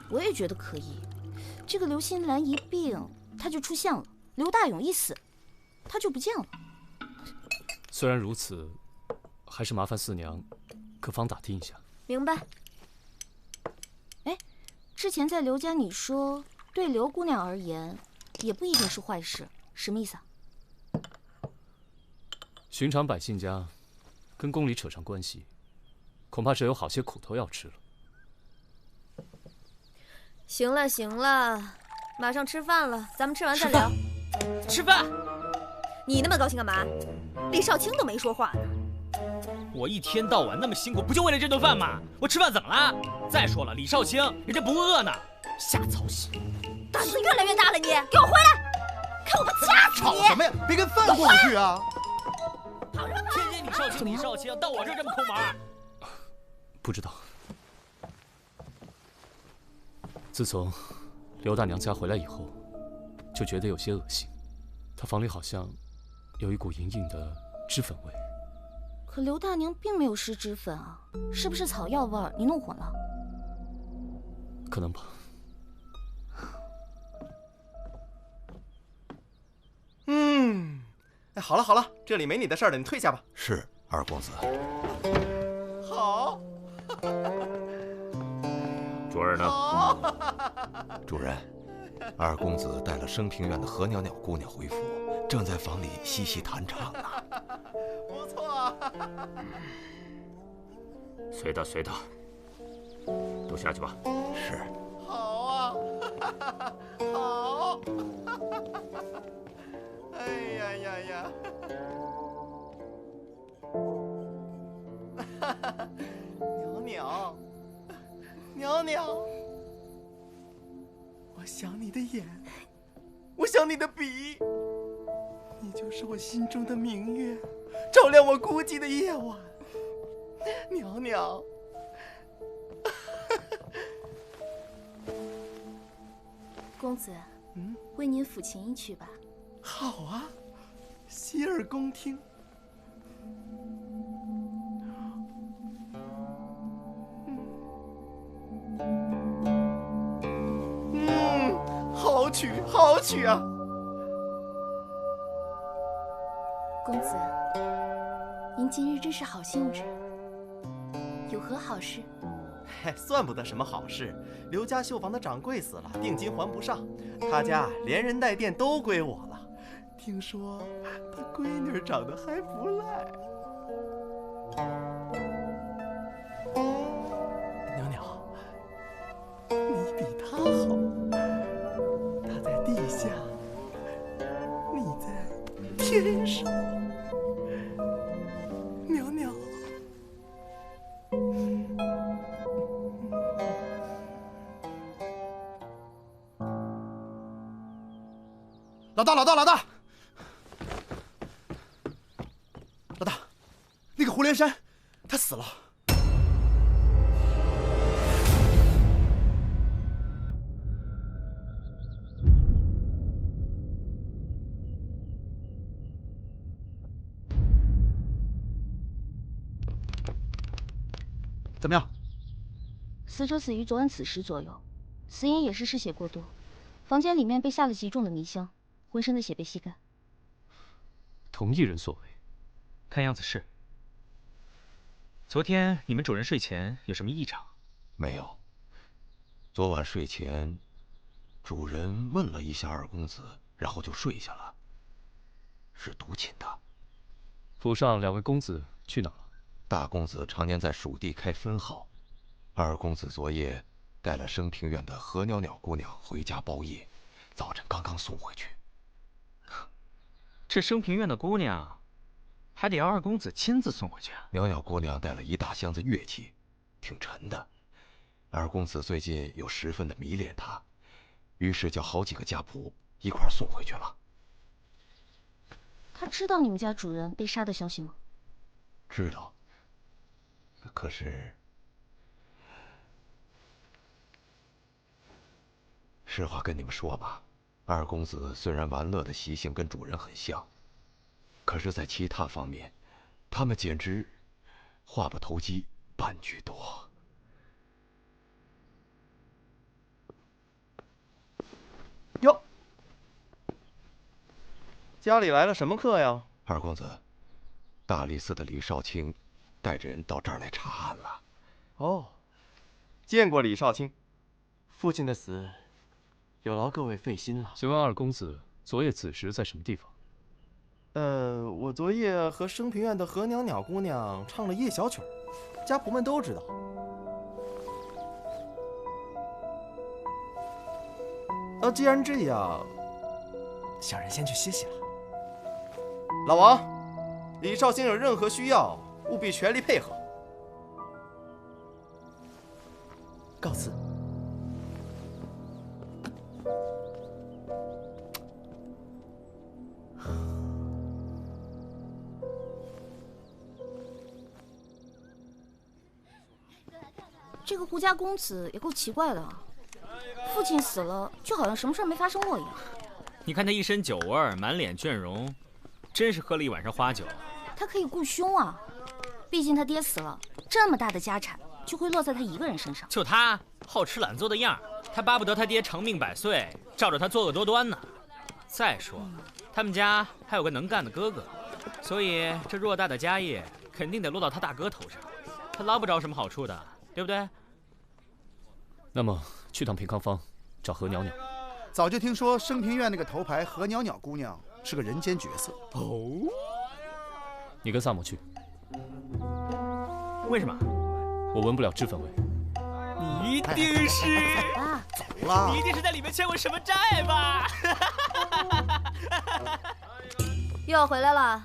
我也觉得可以。这个刘心兰一病，她就出现了；刘大勇一死，她就不见了。虽然如此，还是麻烦四娘可方打听一下。明白。哎，之前在刘家你说对刘姑娘而言也不一定是坏事，什么意思啊？寻常百姓家跟宫里扯上关系，恐怕是有好些苦头要吃了。行了行了，马上吃饭了，咱们吃完再聊。吃饭？你那么高兴干嘛？李少卿都没说话呢。我一天到晚那么辛苦，不就为了这顿饭吗？我吃饭怎么了？再说了，李少卿人家不饿呢，瞎操心。胆子越来越大了，你给我回来！看我不掐死你！吵什么呀？别跟饭过不去啊！天天李少卿，到我这儿这么抠门？不知道。自从刘大娘家回来以后，就觉得有些恶心。她房里好像有一股隐隐的脂粉味。可刘大娘并没有施脂粉啊，是不是草药味儿？你弄混了？可能吧。哎，好了好了，这里没你的事儿了，你退下吧。是二公子。好。主儿呢？好。主人，二公子带了升平院的何袅袅姑娘回府，正在房里嬉戏弹唱呢。不错。随他随他，都下去吧。是。好啊。好。哎呀呀呀！袅袅，袅袅，我想你的眼，我想你的笔，你就是我心中的明月，照亮我孤寂的夜晚。袅袅，公子，为您抚琴一曲吧。好啊，洗耳恭听。好曲，好曲啊！公子，您今日真是好兴致，有何好事？算不得什么好事。刘家绣坊的掌柜死了，定金还不上，他家连人带店都归我了。听说他闺女长得还不赖。袅袅，你比他好。他在地下，你在天上。袅袅。老大，那个胡连山，他死了。怎么样？死者死于昨晚此时左右，死因也是失血过多，房间里面被下了极重的迷香，浑身的血被吸干。同一人所为，看样子是。昨天你们主人睡前有什么异常？没有。昨晚睡前，主人问了一下二公子，然后就睡下了。是独寝的。府上两位公子去哪了？大公子常年在蜀地开分号，二公子昨夜带了升平院的何袅袅姑娘回家包夜，早晨刚刚送回去。这升平院的姑娘，还得要二公子亲自送回去啊？袅袅姑娘带了一大箱子乐器，挺沉的。二公子最近又十分的迷恋她，于是叫好几个家仆一块送回去了。他知道你们家主人被杀的消息吗？知道。可是，实话跟你们说吧，二公子虽然玩乐的习性跟主人很像，可是在其他方面，他们简直话不投机半句多。哟，家里来了什么客呀？二公子，大理寺的李少卿带着人到这儿来查案了。哦，见过李少卿。父亲的死，有劳各位费心了。请问二公子昨夜子时在什么地方？我昨夜和升平院的何袅袅姑娘唱了夜小曲，家仆们都知道。既然这样，小人先去歇息了。老王，李少卿有任何需要，务必全力配合。告辞。这个胡家公子也够奇怪的，父亲死了，就好像什么事儿没发生过一样。你看他一身酒味儿，满脸倦容，真是喝了一晚上花酒。他可以顾兄啊，毕竟他爹死了，这么大的家产就会落在他一个人身上。就他好吃懒做的样儿，他巴不得他爹长命百岁，照着他作恶多端呢。再说，他们家还有个能干的哥哥，所以这偌大的家业肯定得落到他大哥头上，他捞不着什么好处的，对不对？那么去趟平康坊，找何袅袅。早就听说升平院那个头牌何袅袅姑娘是个人间绝色哦。你跟萨摩去。为什么？我闻不了脂粉味。你一定是走了，你一定是在里面欠过什么债吧？又要回来了，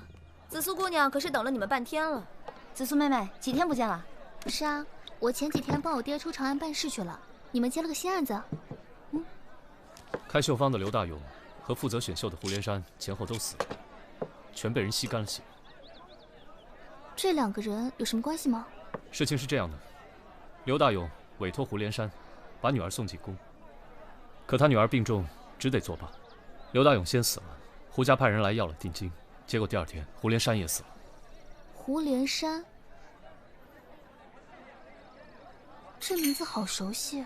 紫苏姑娘可是等了你们半天了。紫苏妹妹，几天不见了？是啊，我前几天帮我爹出长安办事去了，你们接了个新案子。开秀坊的刘大勇和负责选秀的胡连山前后都死了，全被人吸干了血。这2个人有什么关系吗？事情是这样的，刘大勇委托胡连山把女儿送进宫，可他女儿病重，只得作罢。刘大勇先死了，胡家派人来要了定金，结果第2天胡连山也死了。胡连山，这名字好熟悉。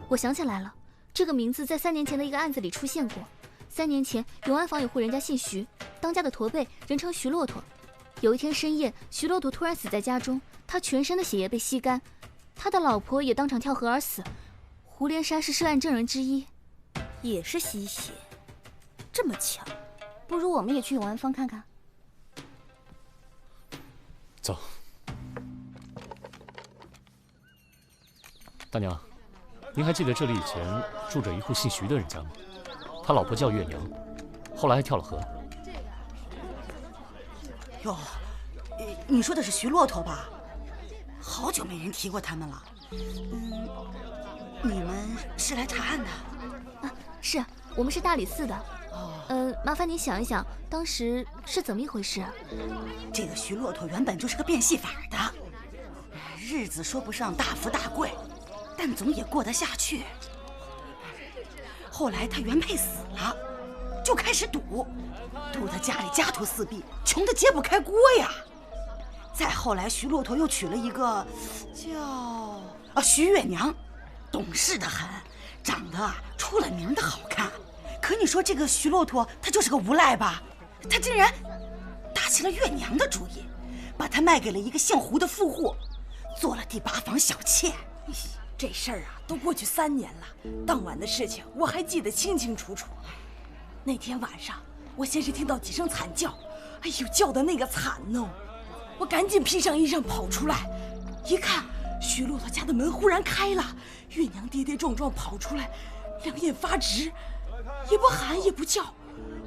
我想起来了，这个名字在3年前的一个案子里出现过。3年前，永安坊有户人家姓徐，当家的驼背，人称徐骆驼。有一天深夜，徐骆驼突然死在家中，他全身的血液被吸干，他的老婆也当场跳河而死。胡连山是涉案证人之一，也是吸血，这么巧。不如我们也去永安坊看看。走。大娘，您还记得这里以前住着一户姓徐的人家吗？他老婆叫月娘，后来还跳了河。哟，你说的是徐骆驼吧？好久没人提过他们了。你们是来查案的？啊，是，我们是大理寺的。麻烦你想一想，当时是怎么一回事？这个徐骆驼原本就是个变戏法的，日子说不上大富大贵，但总也过得下去。后来他原配死了，就开始赌得家里家徒四壁，穷得揭不开锅呀。再后来，徐骆驼又娶了一个叫徐月娘，懂事的很，长得出了名的好看。可你说这个徐骆驼他就是个无赖吧？他竟然打起了月娘的主意，把她卖给了一个姓胡的富户，做了第8房小妾。这事儿啊，都过去3年了，当晚的事情我还记得清清楚楚。那天晚上，我先是听到几声惨叫，哎呦，叫的那个惨哦！我赶紧披上衣裳跑出来，一看，徐骆驼家的门忽然开了，月娘跌跌撞撞跑出来，两眼发直，也不喊也不叫，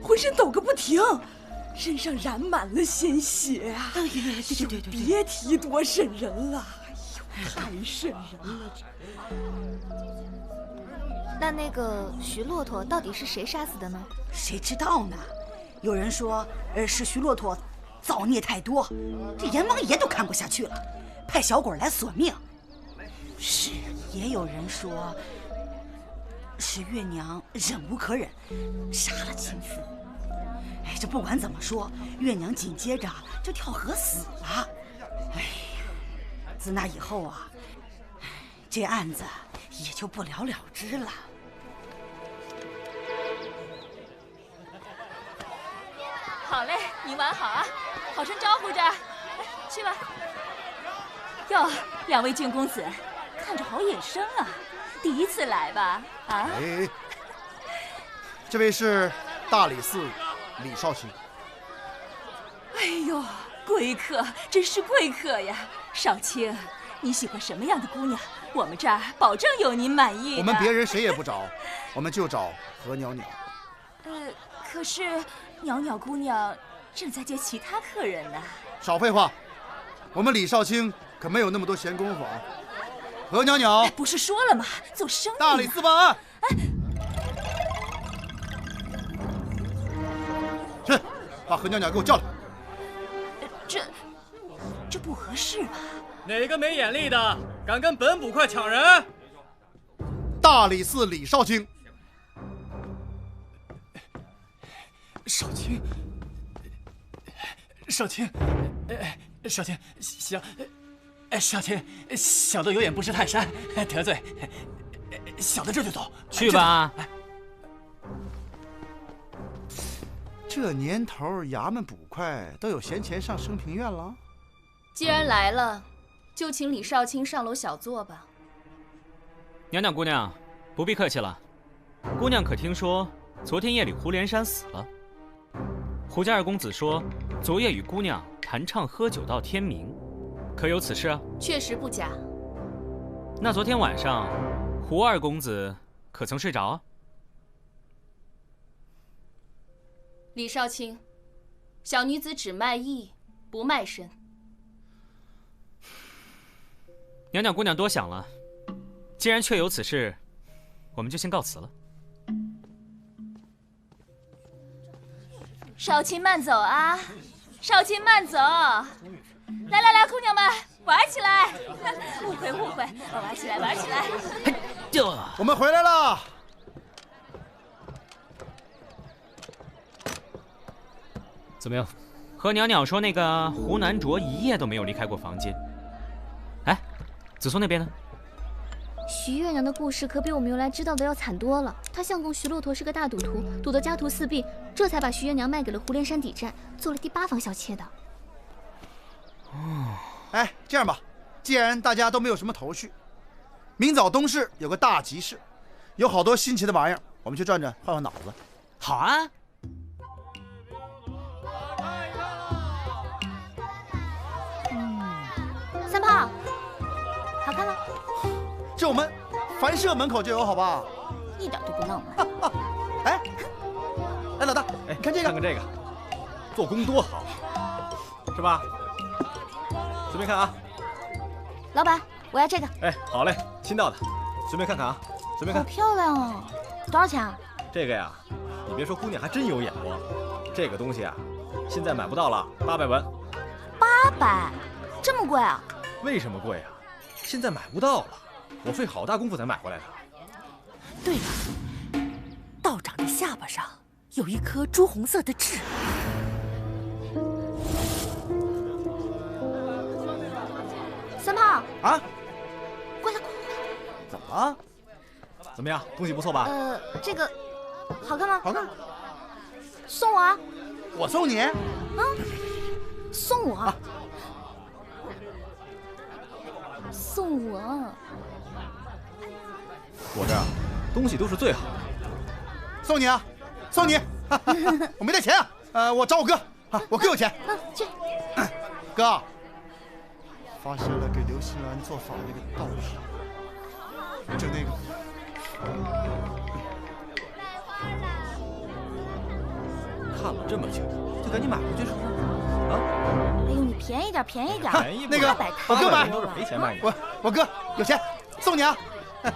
浑身抖个不停，身上染满了鲜血啊！哎呀，对，别提多瘆人了。太瘆人了！那个徐骆驼到底是谁杀死的呢？谁知道呢？有人说，是徐骆驼造孽太多，这阎王爷都看不下去了，派小鬼来索命。是，也有人说，是月娘忍无可忍，杀了亲夫。哎，这不管怎么说，月娘紧接着就跳河死了。哎。自那以后啊，这案子也就不了了之了。好嘞，你玩好啊，好生招呼着。去吧。哟，2位郡公子，看着好野生啊，第一次来吧？啊？哎，这位是大理寺李少卿。哎呦，贵客，真是贵客呀！少卿，你喜欢什么样的姑娘？我们这儿保证有您满意的。我们别人谁也不找，我们就找何袅袅。可是袅袅姑娘正在接其他客人呢。少废话，我们李少卿可没有那么多闲工夫啊。何袅袅，不是说了吗？做生意。大理寺办案。去，把何袅袅给我叫来。这不合适吧？哪个没眼力的敢跟本捕快抢人？大理寺李少卿。少卿，少卿，少卿，少卿，小的有眼不识泰山，得罪，小的这就走。去吧。这年头，衙门捕快都有闲钱上升平院了。既然来了，就请李少卿上楼小坐吧。袅袅姑娘，不必客气了。姑娘可听说昨天夜里胡连山死了？胡家2公子说，昨夜与姑娘弹唱喝酒到天明，可有此事啊？确实不假。那昨天晚上，胡二公子可曾睡着啊？李少卿，小女子只卖艺，不卖身。袅袅姑娘多想了，既然确有此事，我们就先告辞了。少卿慢走啊，少卿慢走。来来来，姑娘们玩起来，互惠互惠，玩起来玩起来。我们回来了。怎么样？和袅袅说那个胡南卓一夜都没有离开过房间。哎，子松那边呢？徐月娘的故事可比我们原来知道的要惨多了。她相公徐骆驼是个大赌徒，赌得家徒四壁，这才把徐月娘卖给了胡连山抵债，做了第8房小妾的。哦，哎，这样吧，既然大家都没有什么头绪，明早东市有个大集市，有好多新奇的玩意儿，我们去转转，换换脑子。好啊。三炮，好看吗？这我们凡社门口就有，好吧？一点都不浪漫。哎，老大，你看这个，看看这个，做工多好，是吧？随便看啊。老板，我要这个。哎，好嘞，新到的，随便看看啊，随便看。好漂亮哦，多少钱啊？这个呀，你别说，姑娘还真有眼光。这个东西啊，现在买不到了，800文。800，这么贵啊？为什么贵啊？现在买不到了，我费好大功夫才买回来的。对了，道长的下巴上有一颗朱红色的痣。三炮啊，过来，怎么了？怎么样，东西不错吧？这个好看吗？好看。送我啊！我送你？送我。送我。我这儿东西都是最好的。送你啊，送你。我没带钱啊，我找我哥啊，我哥有钱。去。哥，发现了给刘新兰做法那个道士，就那个。看了这么清楚，就赶紧买回去是不是？啊！哎呦，你便宜点，便宜点。那个，我哥买，都是赔钱卖你。我哥有钱，送你啊。啊！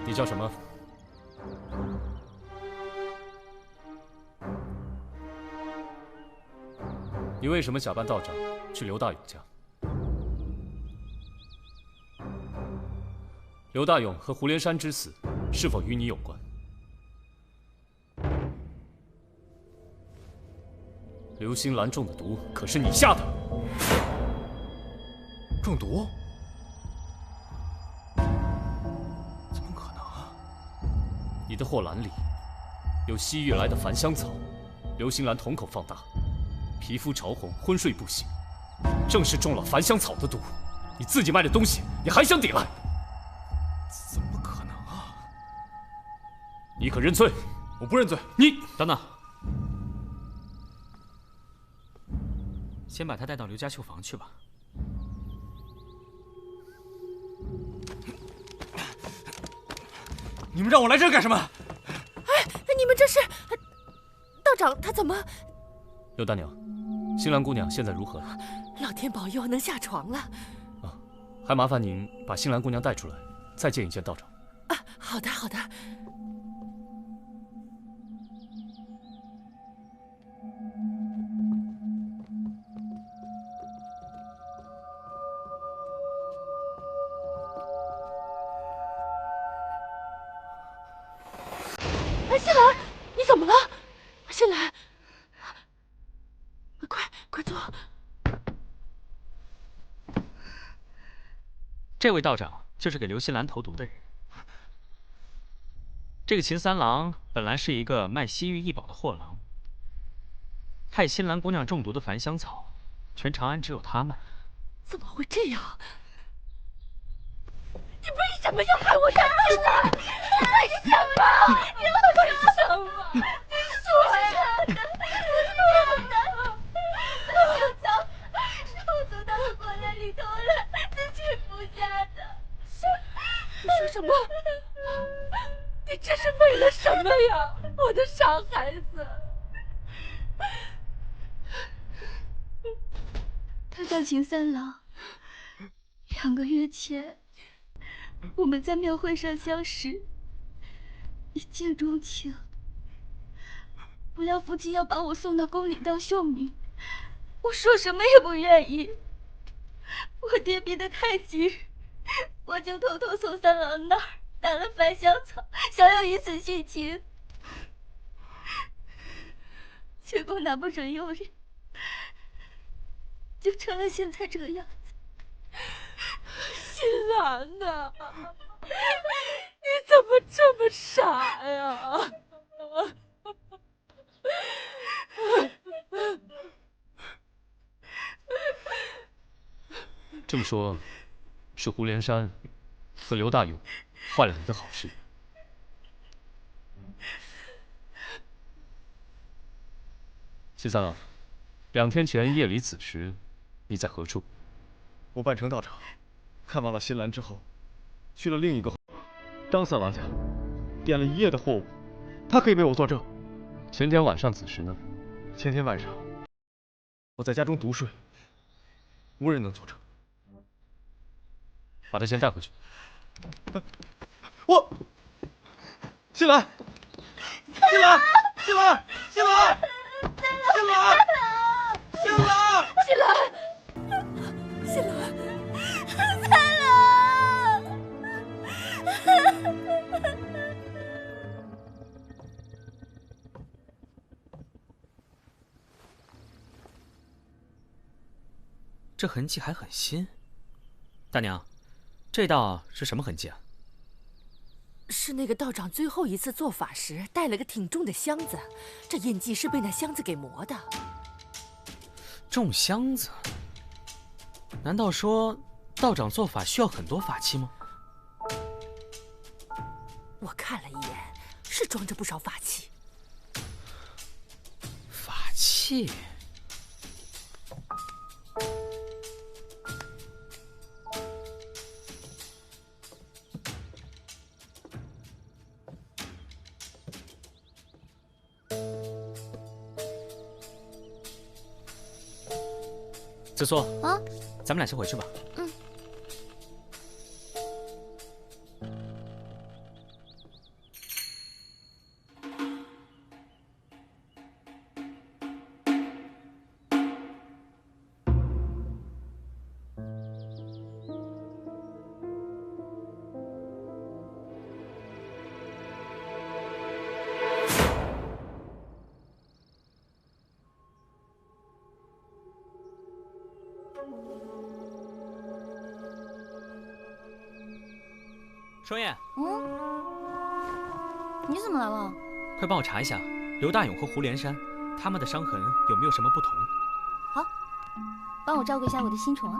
你叫什么？你为什么假扮道长去刘大勇家？刘大勇和胡连山之死是否与你有关？刘星兰中的毒可是你下的？中毒？你的货篮里有西域来的繁香草，刘星兰瞳孔放大，皮肤潮红，昏睡不醒，正是中了繁香草的毒。你自己卖的东西，你还想抵赖？怎么可能啊！你可认罪？我不认罪。你等等，先把他带到刘家绣房去吧。你们让我来这儿干什么？哎，你们这是？道长他怎么？刘大娘，新兰姑娘现在如何了？老天保佑，能下床了。啊，还麻烦您把新兰姑娘带出来，再见一见道长。啊，好的，好的。新兰，你怎么了？新兰，快坐。这位道长就是给刘新兰投毒的人。这个秦三郎本来是一个卖西域异宝的货郎，害新兰姑娘中毒的繁香草，全长安只有他卖。怎么会这样？你为什么要害我家新兰？为什么？你为什么？你说呀！我从他们国家里偷来自己服下的。你说什么？你这是为了什么呀，我的傻孩子？他叫秦三郎。2个月前，我们在庙会上相识，一见钟情。不料父亲要把我送到宫里当绣女，我说什么也不愿意。我爹逼得太急，我就偷偷从三郎那儿拿了繁香草，想要以此殉情。结果拿不准诱人，就成了现在这个样子。新兰啊，你怎么这么傻呀？这么说，是胡连山和刘大勇坏了你的好事。秦三郎，2天前夜里子时，你在何处？我扮成道长，看望了新兰之后，去了另一个张三郎家，点了1夜的货物，他可以为我作证。前天晚上子时呢？前天晚上，我在家中独睡，无人能作证。把他先带回去。我，新兰，新兰，新兰，新兰，新兰，新兰，新兰，新兰，三郎。这痕迹还很新，大娘。这道是什么痕迹啊？是那个道长最后一次做法时带了个挺重的箱子，这印记是被那箱子给磨的。重箱子？难道说道长做法需要很多法器吗？我看了一眼，是装着不少法器。法器？子苏啊，咱们俩先回去吧。嗯。双燕，你怎么来了？快帮我查一下刘大勇和胡连山他们的伤痕有没有什么不同。好，帮我照顾一下我的新宠啊。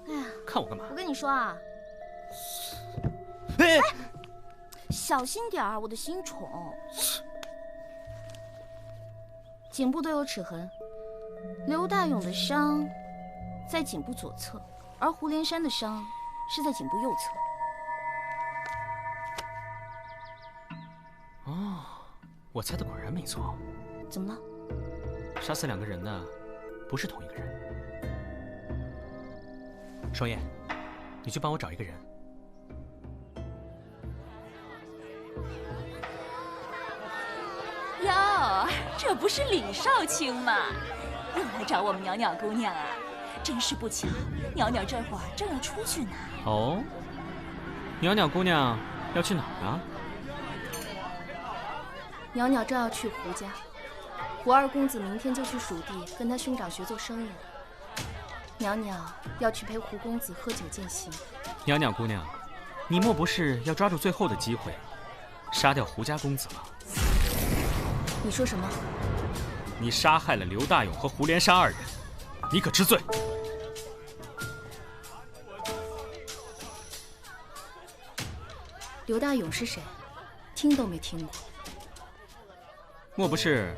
哎呀，看我干嘛？我跟你说啊，哎，小心点儿，我的新宠。颈部都有齿痕，刘大勇的伤在颈部左侧。而胡连山的伤是在颈部右侧。哦，我猜的果然没错。怎么了？杀死2个人的不是同一个人。双燕，你去帮我找一个人。哟，这不是李少卿吗？又来找我们袅袅姑娘啊！真是不巧，袅袅这会儿正要出去呢。哦，袅袅姑娘要去哪儿啊？袅袅正要去胡家，胡二公子明天就去蜀地跟他兄长学做生意了。袅袅要去陪胡公子喝酒饯行。袅袅姑娘，你莫不是要抓住最后的机会，杀掉胡家公子吗？你说什么？你杀害了刘大勇和胡连山二人，你可知罪？刘大勇是谁？听都没听过。莫不是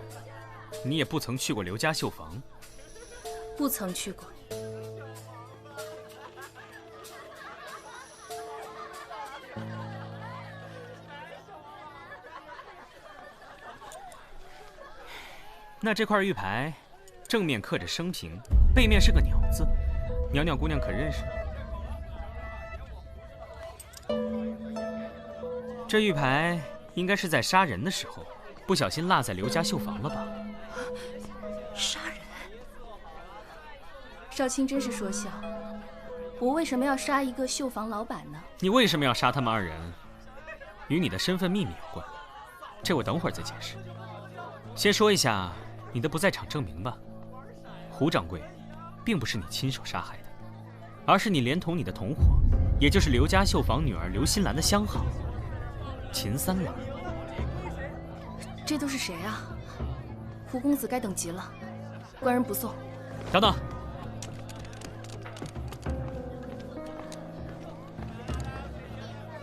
你也不曾去过刘家绣房？不曾去过。那这块玉牌，正面刻着生平，背面是个鸟字，袅袅姑娘可认识？这玉牌应该是在杀人的时候，不小心落在刘家绣房了吧？杀人？少卿真是说笑。我为什么要杀一个绣房老板呢？你为什么要杀他们二人？与你的身份秘密有关，这我等会儿再解释。先说一下你的不在场证明吧。胡掌柜，并不是你亲手杀害的，而是你连同你的同伙，也就是刘家绣坊女儿刘新兰的相好秦三郎。这都是谁啊？胡公子该等急了，官人不送。等等，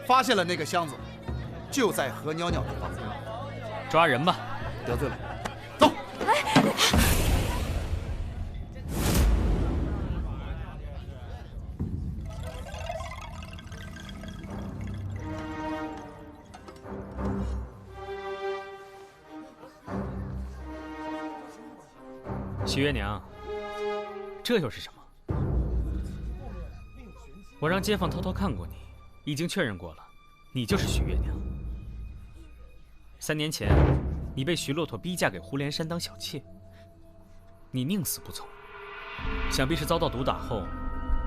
发现了那个箱子，就在何袅袅的房子。抓人吧。得罪了，走。许月娘，这又是什么？我让街坊偷偷看过你，已经确认过了，你就是许月娘。3年前，你被徐骆驼逼嫁给胡连山当小妾，你宁死不从，想必是遭到毒打后，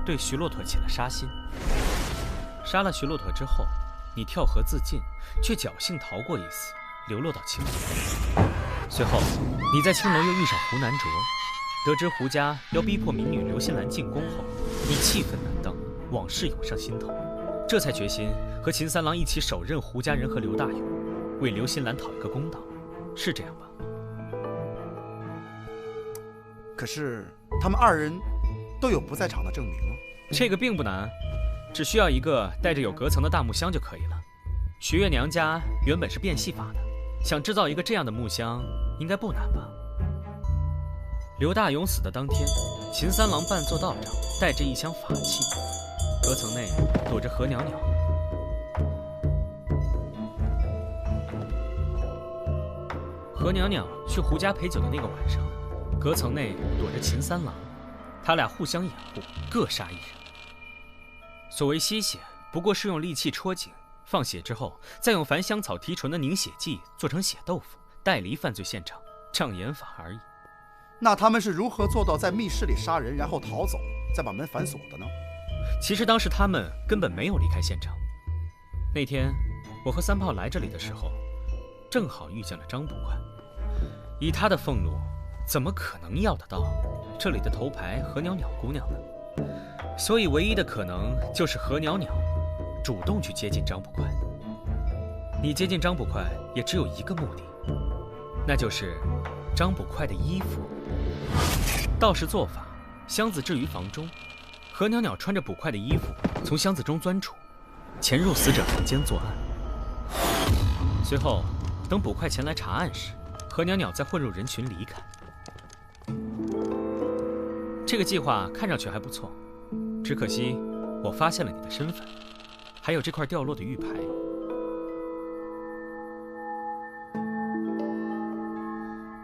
对徐骆驼起了杀心。杀了徐骆驼之后，你跳河自尽，却侥幸逃过一死，流落到青楼。随后，你在青楼又遇上胡南卓，得知胡家要逼迫民女刘新兰进宫后，你气愤难当，往事涌上心头，这才决心和秦三郎一起手刃胡家人和刘大勇，为刘新兰讨一个公道，是这样吧？可是他们二人都有不在场的证明啊。这个并不难，只需要一个带着有隔层的大木箱就可以了。徐月娘家原本是变戏法的，想制造一个这样的木箱，应该不难吧？刘大勇死的当天，秦三郎扮作道长，带着一箱法器，隔层内躲着何袅袅。何袅袅去胡家陪酒的那个晚上，隔层内躲着秦三郎，他俩互相掩护，各杀一人。所谓吸血，不过是用利器戳颈，放血之后，再用繁香草提纯的凝血剂做成血豆腐，带离犯罪现场，障眼法而已。那他们是如何做到在密室里杀人，然后逃走，再把门反锁的呢？其实当时他们根本没有离开现场。那天我和三炮来这里的时候，正好遇见了张捕快。以他的俸禄，怎么可能要得到这里的头牌何袅袅姑娘呢？所以唯一的可能就是何袅袅主动去接近张捕快。你接近张捕快也只有一个目的，那就是张捕快的衣服。道士做法，箱子置于房中，何袅袅穿着捕快的衣服从箱子中钻出，潜入死者房间作案。随后，等捕快前来查案时，何袅袅再混入人群离开。这个计划看上去还不错，只可惜我发现了你的身份，还有这块掉落的玉牌。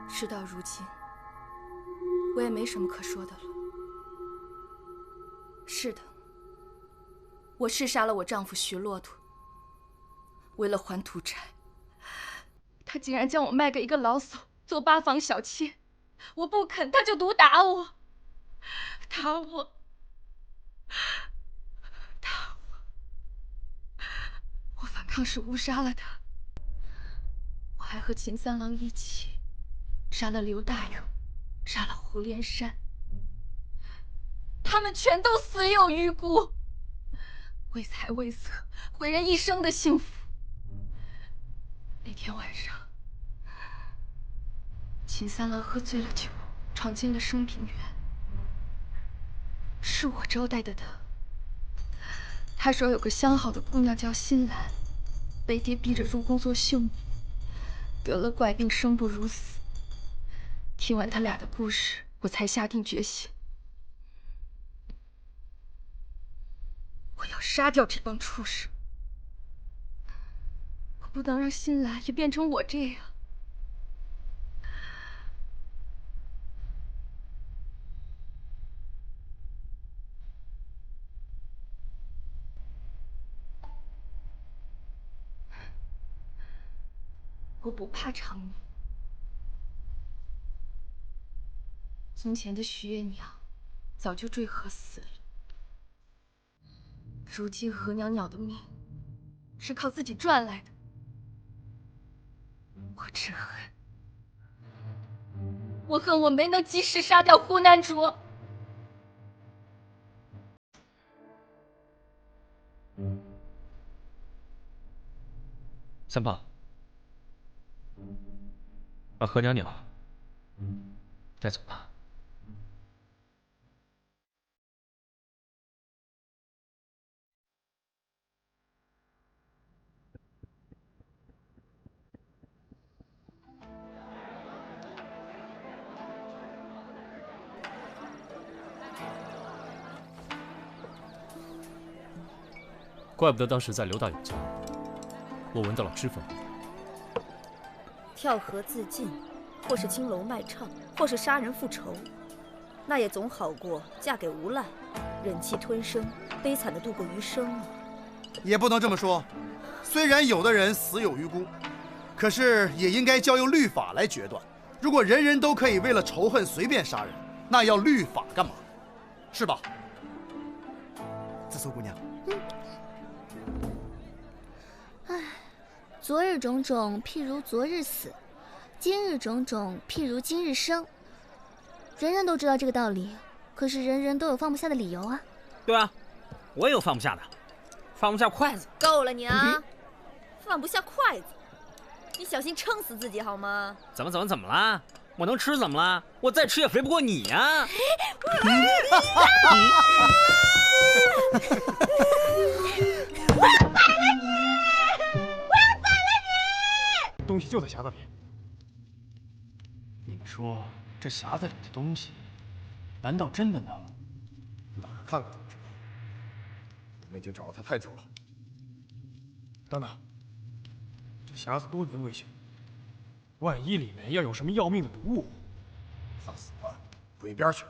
事到如今，我也没什么可说的了。是的，我是杀了我丈夫徐骆驼，为了还土柴，他竟然将我卖给一个老叟做8房小妾，我不肯，他就毒打我，打我，我反抗时误杀了他，我还和秦三郎一起杀了刘大勇，杀了胡连山。他们全都死有余辜，为财为色，毁人一生的幸福。那天晚上，秦三郎喝醉了酒，闯进了升平园，是我招待的他。他说有个相好的姑娘叫新兰，被爹逼着入宫做绣女，得了怪病，生不如死。听完他俩的故事，我才下定决心，我要杀掉这帮畜生。我不能让新兰也变成我这样。我不怕长女。从前的徐月娘早就坠河死了，如今何袅袅的命是靠自己赚来的。我只恨，我恨我没能及时杀掉呼南卓。三胖，把何袅袅带走吧。怪不得当时在刘大勇家，我闻到了脂粉味。跳河自尽，或是青楼卖唱，或是杀人复仇，那也总好过嫁给无赖，忍气吞声，悲惨的度过余生啊。也不能这么说，虽然有的人死有余辜，可是也应该交由律法来决断。如果人人都可以为了仇恨随便杀人，那要律法干嘛？是吧？紫苏姑娘。唉，昨日种种，譬如昨日死；今日种种，譬如今日生。人人都知道这个道理，可是人人都有放不下的理由啊。对啊，我也有放不下的，放不下筷子。够了你啊！放不下筷子，你小心撑死自己好吗？怎么啦？我能吃怎么啦？我再吃也肥不过你呀！东西就在匣子里。你们说这匣子里的东西，难道真的能？哪儿看看就知道。我们已经找了他太久了。等等，这匣子多余危险，万一里面要有什么要命的毒物，放死吧，滚一边去！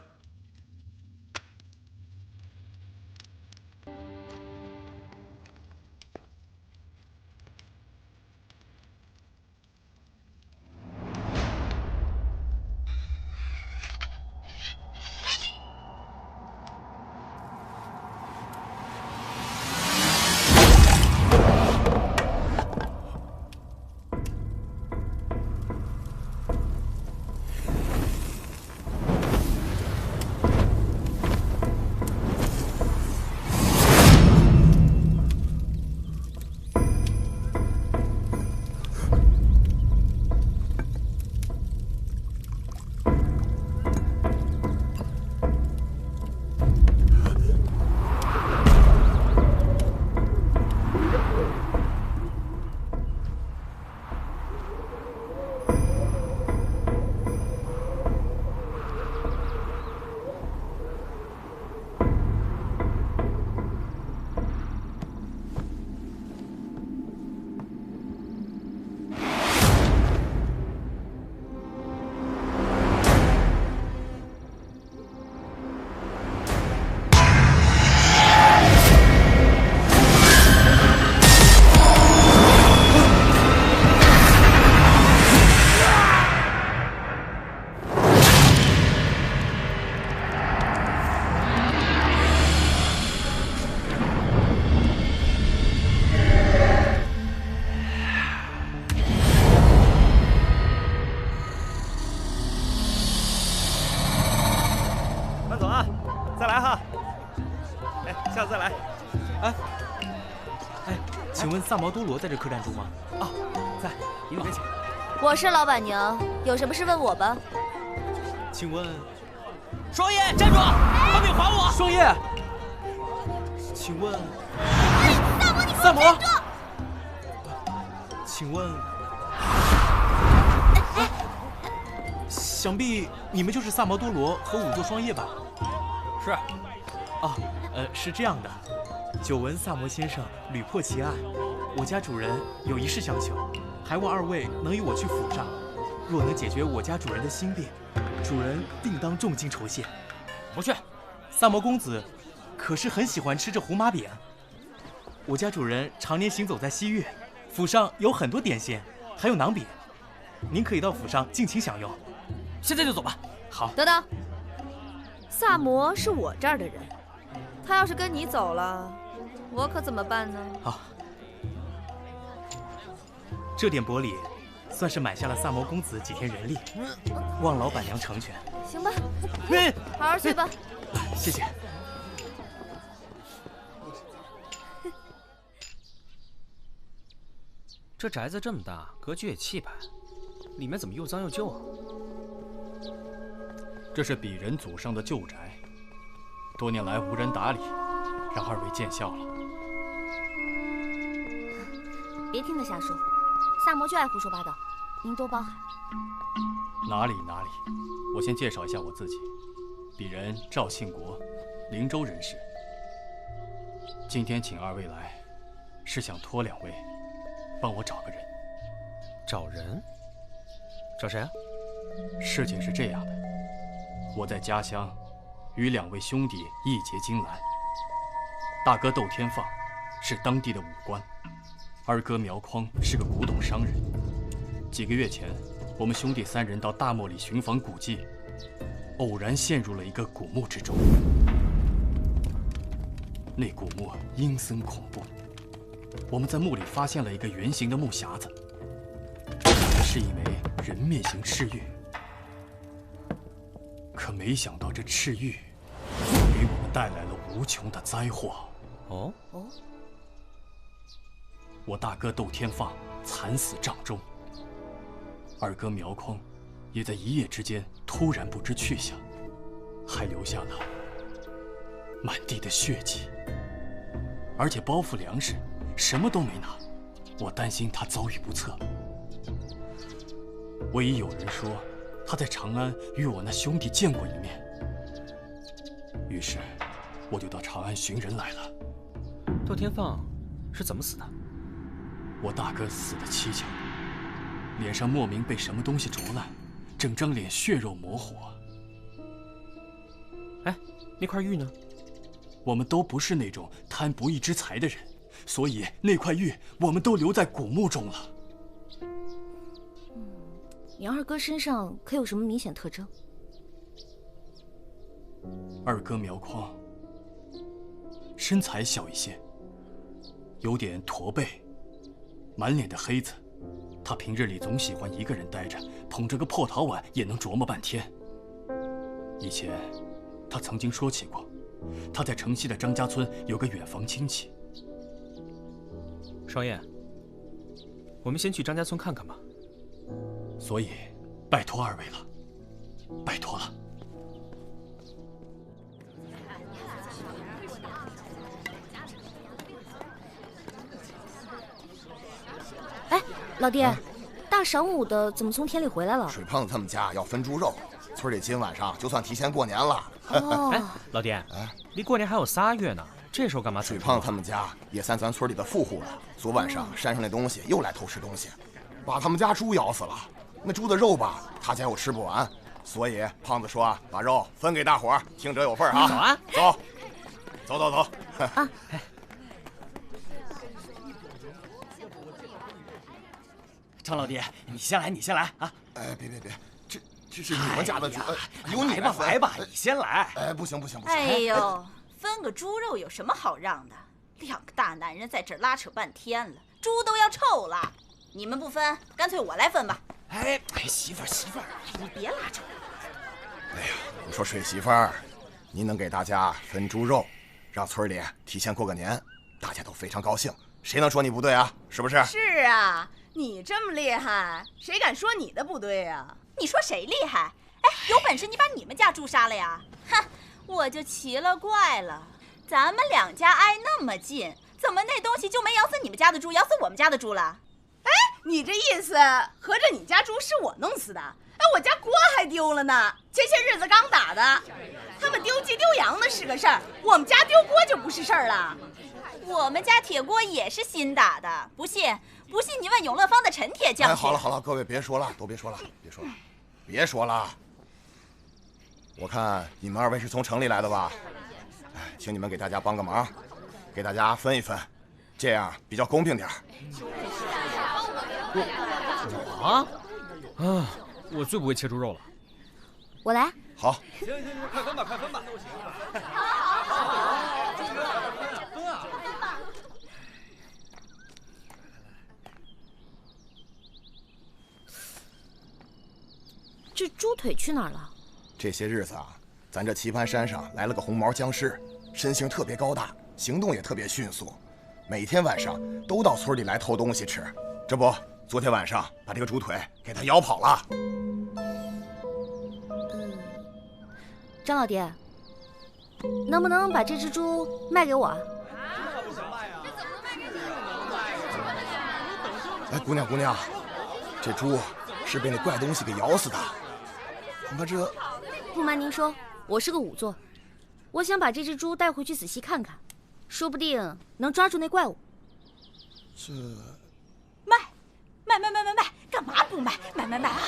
问萨毛多罗在这客栈中吗？啊，在，里面请。我是老板娘，有什么事问我吧。请问，双叶站住，把饼还我！双叶，请问，萨摩，请问，想必你们就是萨毛多罗和仵作双叶吧？是。啊，是这样的，久闻萨摩先生屡破奇案，我家主人有一事相求，还望二位能与我去府上。若能解决我家主人的心病，主人定当重金酬谢。不去。萨摩公子可是很喜欢吃这胡麻饼。我家主人常年行走在西域，府上有很多点心，还有馕饼，您可以到府上尽情享用。现在就走吧。好。等等，萨摩是我这儿的人，他要是跟你走了，我可怎么办呢？好，这点薄礼，算是买下了萨摩公子几天人力，望老板娘成全。行吧，好好去吧。谢谢。这宅子这么大，格局也气派，里面怎么又脏又旧啊？这是鄙人祖上的旧宅，多年来无人打理，让二位见笑了。别听他瞎说，萨摩就爱胡说八道，您多包涵。哪里，我先介绍一下我自己，鄙人赵庆国，灵州人士。今天请二位来，是想托两位帮我找个人。找人？找谁啊？事情是这样的，我在家乡与两位兄弟义结金兰。大哥窦天放是当地的武官，二哥苗匡是个古董商人。几个月前，我们兄弟三人到大漠里寻访古迹，偶然陷入了一个古墓之中。那古墓阴森恐怖，我们在墓里发现了一个圆形的木匣子，是一枚人面形赤玉。可没想到这赤玉给我们带来了无穷的灾祸。哦，我大哥窦天放惨死帐中，二哥苗匡也在一夜之间突然不知去向，还留下了满地的血迹，而且包袱粮食什么都没拿。我担心他遭遇不测。唯一有人说他在长安与我那兄弟见过一面，于是我就到长安寻人来了。窦天放是怎么死的？我大哥死得蹊跷，脸上莫名被什么东西灼烂，整张脸血肉模糊。哎，那块玉呢？我们都不是那种贪不义之财的人，所以那块玉我们都留在古墓中了。你二哥身上可有什么明显特征？二哥苗匡身材小一些，有点驼背，满脸的黑子。他平日里总喜欢一个人待着，捧着个破陶碗也能琢磨半天。以前他曾经说起过，他在城西的张家村有个远房亲戚。少爷，我们先去张家村看看吧。所以，拜托二位了，拜托了。哎，老爹，大晌午的怎么从田里回来了？水胖子他们家要分猪肉，村里今晚上就算提前过年了。哦，哎，老爹，离过年还有3月呢，这时候干嘛？水胖子他们家也算咱村里的富户了。昨晚上山上那东西又来偷吃东西，把他们家猪咬死了。那猪的肉吧，他家又吃不完，所以胖子说把肉分给大伙儿，听者有份啊！走啊，走。啊！张老爹，你先来啊！哎，别，这是你们家的猪，由你来吧，你先来。哎，不行。哎呦，分个猪肉有什么好让的？两个大男人在这儿拉扯半天了，猪都要臭了。你们不分，干脆我来分吧。哎，媳妇儿，你别拉扯。哎呀，我说水媳妇儿，您能给大家分猪肉，让村里提前过个年，大家都非常高兴，谁能说你不对啊？是不是？是啊，你这么厉害，谁敢说你的不对呀？你说谁厉害？哎，有本事你把你们家猪杀了呀！哼，我就奇了怪了，咱们两家挨那么近，怎么那东西就没咬死你们家的猪，咬死我们家的猪了？哎，你这意思，合着你家猪是我弄死的？哎，我家锅还丢了呢，前些日子刚打的。他们丢鸡丢羊的是个事儿，我们家丢锅就不是事儿了。我们家铁锅也是新打的，不信你问永乐坊的陈铁匠去。哎，好了，各位别说了，都别说了，别说了。我看你们二位是从城里来的吧？哎，请你们给大家帮个忙，给大家分一分，这样比较公平点。我最不会切猪肉了。我来。好。行，快分吧。这猪腿去哪儿了？这些日子啊，咱这棋盘山上来了个红毛僵尸，身形特别高大，行动也特别迅速，每天晚上都到村里来偷东西吃。这不，昨天晚上把这个猪腿给他咬跑了。张老爹，能不能把这只猪卖给我啊？哎，姑娘，这猪是被那怪东西给咬死的。恐怕这……不瞒您说，我是个仵作，我想把这只猪带回去仔细看看，说不定能抓住那怪物。这卖，干嘛不卖？卖啊！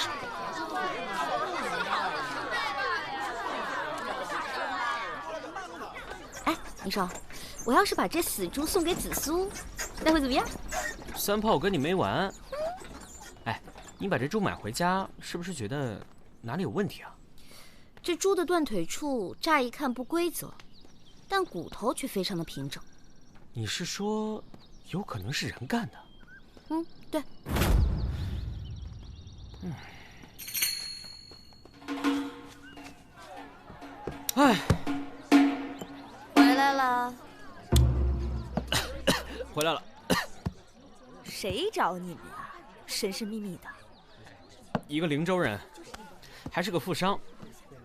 哎，你说，我要是把这死猪送给紫苏，那会怎么样？三炮，我跟你没完。哎，你把这猪买回家，是不是觉得哪里有问题啊？这猪的断腿处乍一看不规则，但骨头却非常的平整。你是说，有可能是人干的？嗯，对。哎，回来了。回来了。谁找你们啊？神神秘秘的。一个灵州人，还是个富商，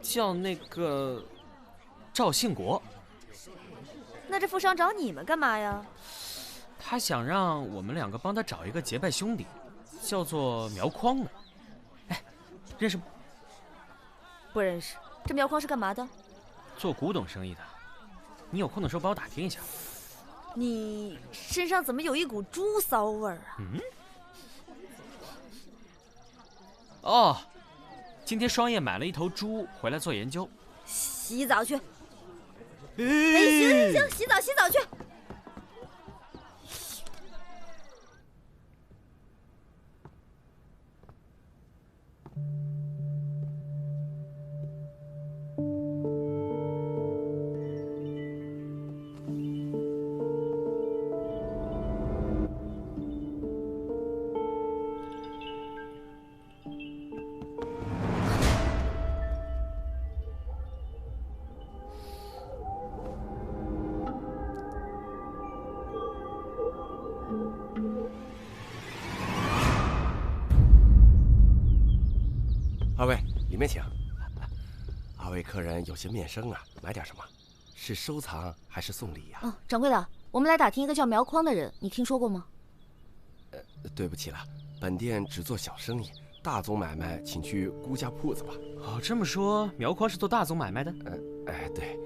叫那个赵信国。那这富商找你们干嘛呀？他想让我们两个帮他找一个结拜兄弟，叫做苗匡的。哎，认识吗？不认识。这苗匡是干嘛的？做古董生意的。你有空的时候帮我打听一下。你身上怎么有一股猪骚味儿啊？哦，今天双叶买了一头猪回来做研究。洗澡去。行，洗澡去。二位，里面请。二位客人有些面生啊，买点什么？是收藏还是送礼呀？哦，掌柜的，我们来打听一个叫苗匡的人，你听说过吗？对不起了，本店只做小生意，大宗买卖请去孤家铺子吧。哦，这么说苗匡是做大宗买卖的？对，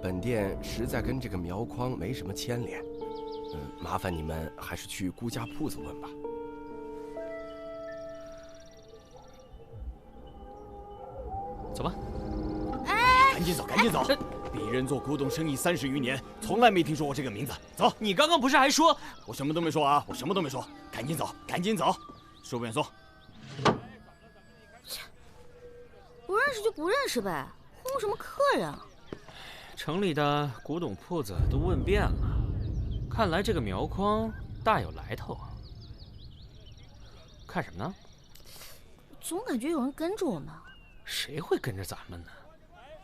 本店实在跟这个苗匡没什么牵连。麻烦你们还是去孤家铺子问吧。走吧。赶紧走，赶紧走！鄙人做古董生意30余年，从来没听说过这个名字。走，你刚刚不是还说……我什么都没说啊，我什么都没说。赶紧走，赶紧走，说不愿送。不认识就不认识呗，轰什么客人啊？城里的古董铺子都问遍了，看来这个苗匡大有来头啊。看什么呢？总感觉有人跟着我们。谁会跟着咱们呢？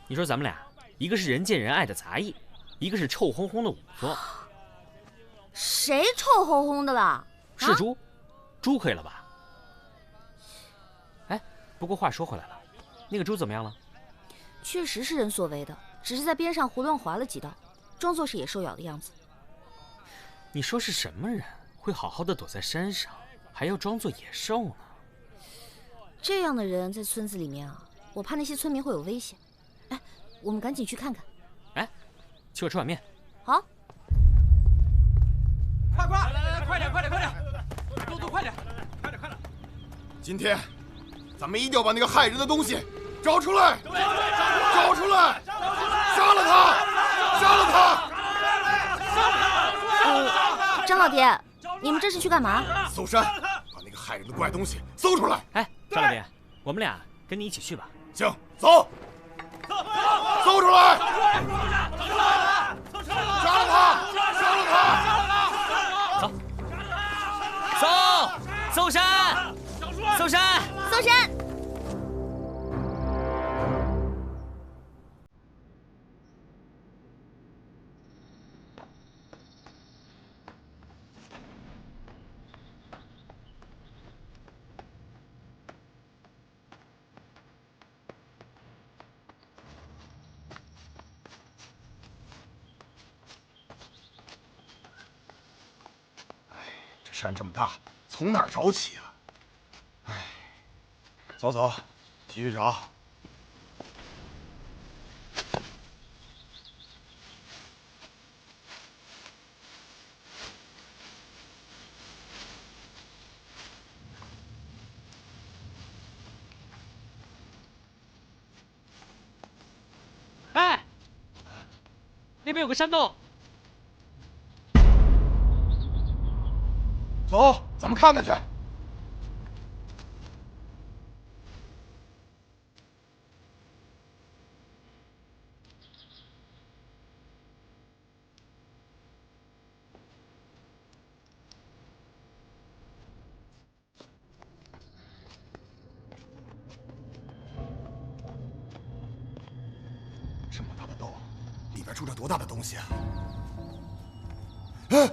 你说咱们俩，一个是人见人爱的杂役，一个是臭烘烘的仵作。谁臭烘烘的了？是猪，猪可以了吧？哎，不过话说回来了，那个猪怎么样了？确实是人所为的，只是在边上胡乱划了几刀，装作是野兽咬的样子。你说是什么人会好好的躲在山上，还要装作野兽呢？这样的人在村子里面啊，我怕那些村民会有危险。哎，我们赶紧去看看。哎，请我吃碗面。好。快来，快点，动作快点，快点！今天，咱们一定要把那个害人的东西找出来，找出来，杀了他，杀了他！张老爹，你们这是去干嘛？搜山，把那个害人的怪东西搜出来。哎，张老爹，我们俩跟你一起去吧。行，走。搜出来！杀了他！杀了他！走，搜山，搜山，搜山！山这么大，从哪儿找起啊？哎，走，继续找。哎，那边有个山洞。走，咱们看看去。这么大的洞，里边住着多大的东西啊？哎！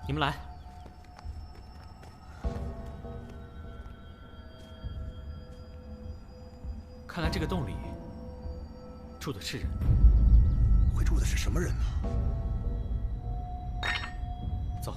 你们来，看来这个洞里住的是人。会住的是什么人呢？走。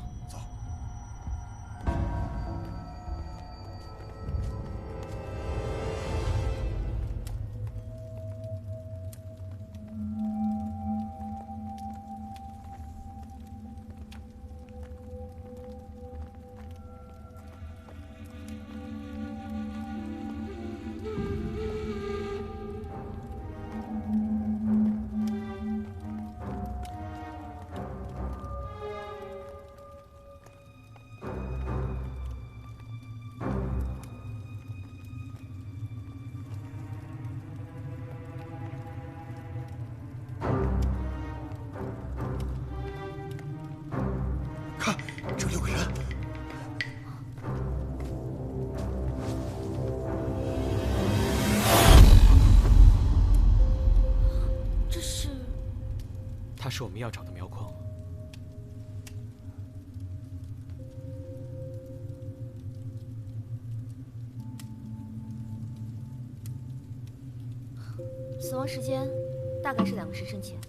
看，这里有个人。这是？他是我们要找的苗匡。死亡时间大概是2个时辰前，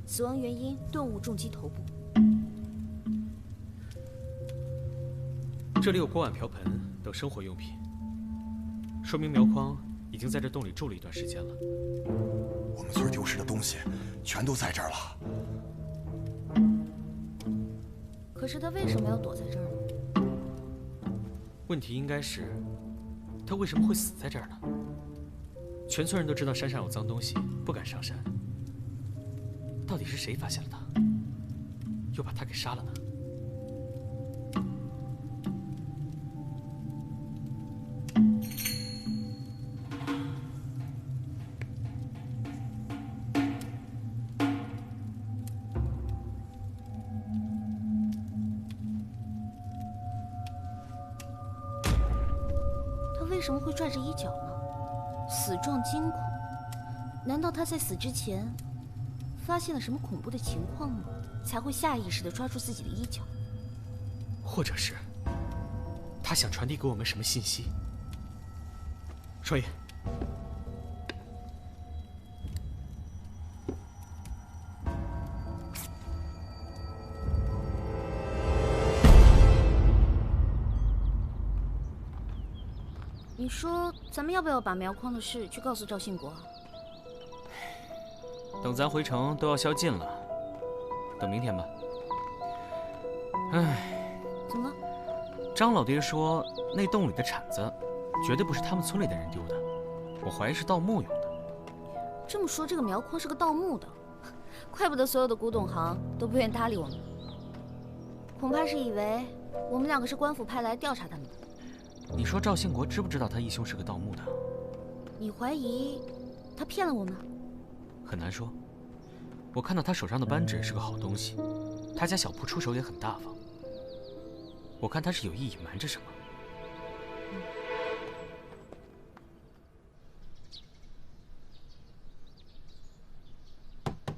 死亡原因钝物重击头部。这里有锅碗瓢盆等生活用品，说明苗匡已经在这洞里住了一段时间了。我们村丢失的东西全都在这儿了。可是他为什么要躲在这儿呢？问题应该是，他为什么会死在这儿呢？全村人都知道山上有脏东西，不敢上山。到底是谁发现了他，又把他给杀了呢？为什么会拽着衣角呢？死状惊恐，难道他在死之前发现了什么恐怖的情况吗？才会下意识地抓住自己的衣角？或者是他想传递给我们什么信息？少爷，你说咱们要不要把苗匡的事去告诉赵信国？等咱回城都要宵禁了，等明天吧。唉，怎么了？张老爹说那洞里的铲子绝对不是他们村里的人丢的，我怀疑是盗墓用的。这么说，这个苗匡是个盗墓的，怪不得所有的古董行都不愿搭理我们，恐怕是以为我们两个是官府派来调查他们的。你说赵兴国知不知道他义兄是个盗墓的？你怀疑他骗了我们？很难说。我看到他手上的扳指是个好东西，他家小铺出手也很大方。我看他是有意隐瞒着什么。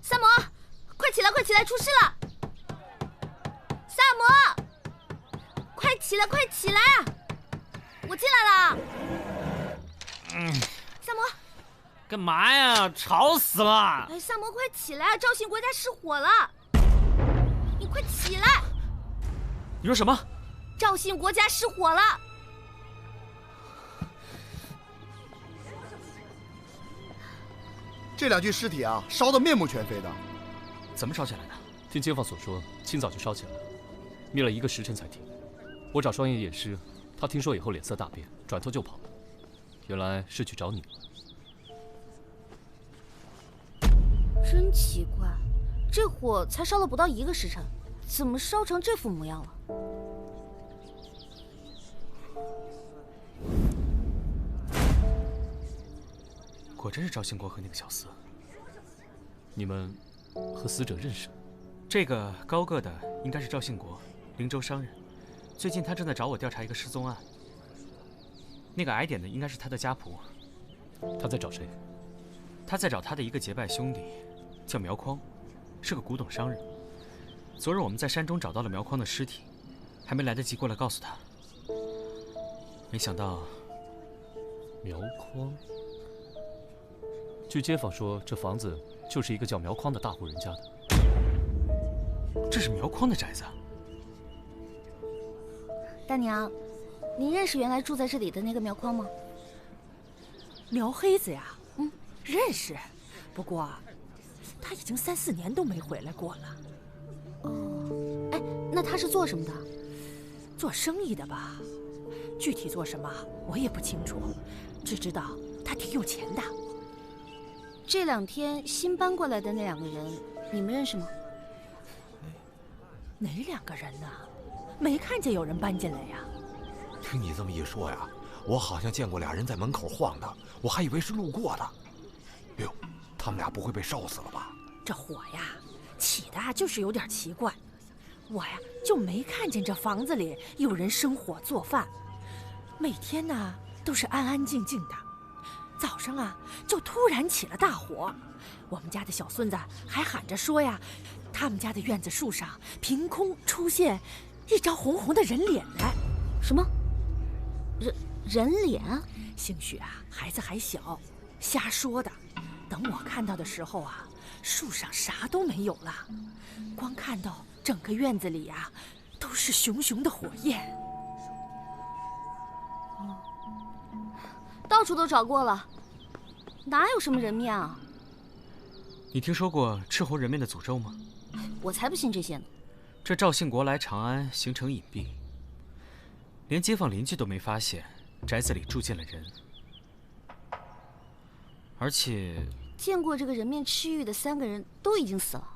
萨摩，快起来，快起来，出事了！萨摩，快起来，快起来啊！我进来了。萨摩，干嘛呀？吵死了！哎，萨摩，快起来啊！赵信国家失火了，你快起来！你说什么？赵信国家失火了。这2具尸体啊，烧得面目全非的。怎么烧起来的？听街坊所说，清早就烧起来了，灭了1个时辰才停。我找双爷验尸，他听说以后脸色大变，转头就跑，原来是去找你了。真奇怪，这火才烧了不到1个时辰，怎么烧成这副模样了？果真是赵兴国和那个小厮。你们和死者认识？这个高个的应该是赵兴国，灵州商人。最近他正在找我调查一个失踪案。那个矮点的应该是他的家仆。他在找谁？他在找他的一个结拜兄弟，叫苗匡，是个古董商人。昨日我们在山中找到了苗匡的尸体，还没来得及过来告诉他。没想到，苗匡。据街坊说，这房子就是一个叫苗匡的大户人家的。这是苗匡的宅子。大娘，您认识原来住在这里的那个苗匡吗？苗黑子呀，认识，不过他已经3、4年都没回来过了。哦，哎，那他是做什么的？做生意的吧，具体做什么我也不清楚，只知道他挺有钱的。这2天新搬过来的那2个人，你们认识吗？哪2个人呢？没看见有人搬进来呀。听你这么一说呀，我好像见过俩人在门口晃的，我还以为是路过的。哟，他们俩不会被烧死了吧？这火呀，起的就是有点奇怪。我呀就没看见这房子里有人生火做饭，每天呢都是安安静静的。早上啊就突然起了大火，我们家的小孙子还喊着说呀，他们家的院子树上凭空出现一张红红的人脸来。什么？人脸？兴许啊孩子还小，瞎说的。等我看到的时候啊，树上啥都没有了，光看到整个院子里啊都是熊熊的火焰。到处都找过了，哪有什么人面啊？你听说过赤红人面的诅咒吗？我才不信这些呢。这赵兴国来长安行程隐蔽，连街坊邻居都没发现宅子里住进了人，而且见过这个人面赤玉的3个人都已经死了。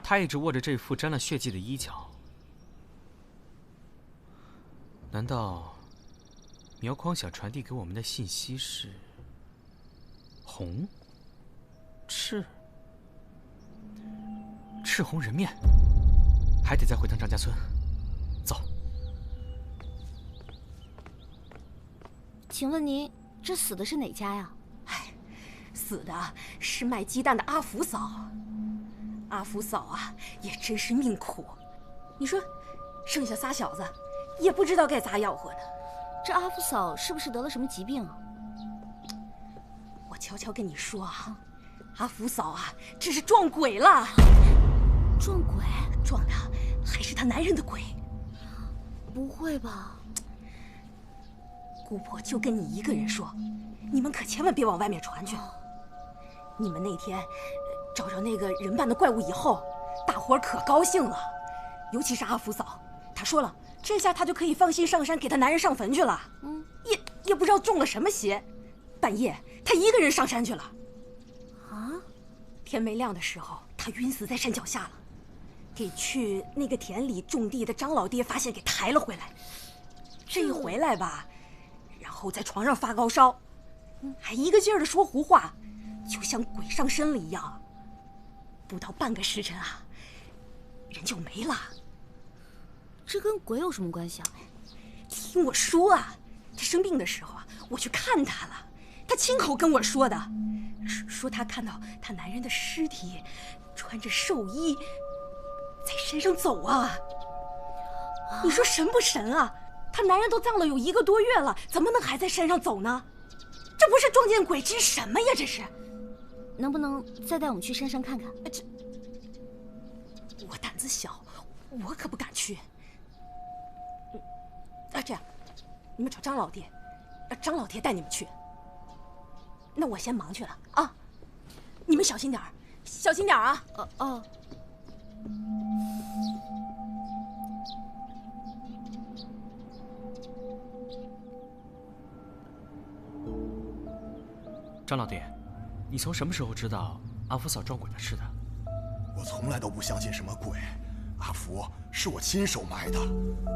他一直握着这副沾了血迹的衣角，难道苗匡想传递给我们的信息是红、赤红人面？还得再回趟张家村。走。请问您这死的是哪家呀？死的是卖鸡蛋的阿福嫂。阿福嫂啊，也真是命苦。你说，剩下仨小子，也不知道该咋吆喝呢。这阿福嫂是不是得了什么疾病啊？我悄悄跟你说啊，阿福嫂啊，这是撞鬼了。撞鬼？撞的还是她男人的鬼。不会吧？姑婆就跟你一个人说，你们可千万别往外面传去。你们那天找着那个人扮的怪物以后，大伙儿可高兴了，尤其是阿福嫂，她说了，这下她就可以放心上山给她男人上坟去了。也不知道中了什么邪，半夜她一个人上山去了。啊？天没亮的时候，她晕死在山脚下了，给去那个田里种地的张老爹发现给抬了回来。这一回来吧，然后在床上发高烧，还一个劲儿的说胡话，就像鬼上身了一样。不到半个时辰啊，人就没了。这跟鬼有什么关系啊？听我说啊，他生病的时候啊，我去看他了，他亲口跟我说的，说他看到他男人的尸体穿着寿衣在山上走啊。你说神不神啊？他男人都葬了有1个多月了，怎么能还在山上走呢？这不是撞见鬼，这是什么呀？这是。能不能再带我们去山上看看？我胆子小，我可不敢去。这样，你们找张老爹，张老爹带你们去。那我先忙去了啊，你们小心点儿，小心点儿啊。哦。张老爹，你从什么时候知道阿福嫂撞鬼的事的？我从来都不相信什么鬼，阿福是我亲手埋的，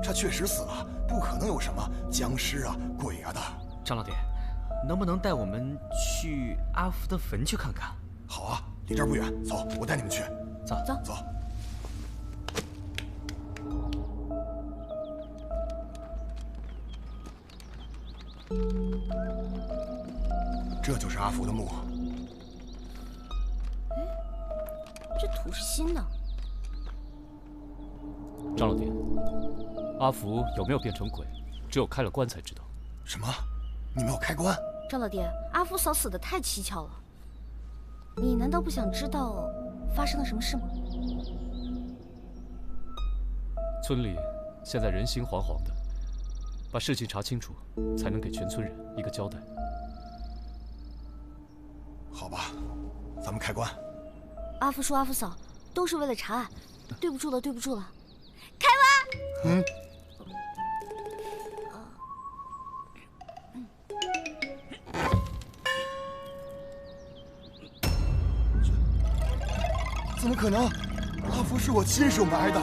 他确实死了，不可能有什么僵尸啊、鬼啊的。张老爹，能不能带我们去阿福的坟去看看？好啊，离这儿不远，走，我带你们去。走走走。这就是阿福的墓。这土是新的。张老爹，阿福有没有变成鬼，只有开了棺才知道。什么？你没有开棺？张老爹，阿福嫂死得太蹊跷了。你难道不想知道发生了什么事吗？村里现在人心惶惶的，把事情查清楚，才能给全村人一个交代。好吧，咱们开棺。阿福叔、阿福嫂都是为了查案，对不住了，对不住了。开棺。怎么可能？阿福是我亲手埋的，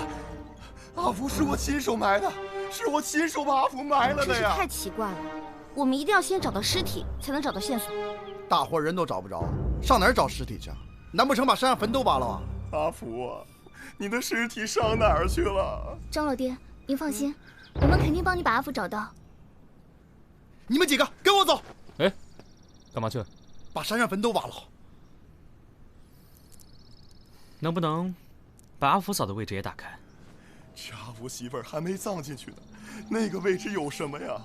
阿福是我亲手埋的，是我亲手把阿福埋了的呀！真是太奇怪了，我们一定要先找到尸体，才能找到线索。大伙人都找不着，上哪儿找尸体去？难不成把山上坟都挖了啊？阿福啊，你的尸体上哪儿去了？张老爹，您放心，我们肯定帮你把阿福找到。你们几个跟我走。哎，干嘛去？把山上坟都挖了。能不能把阿福嫂的位置也打开？这阿福媳妇儿还没葬进去呢，那个位置有什么呀？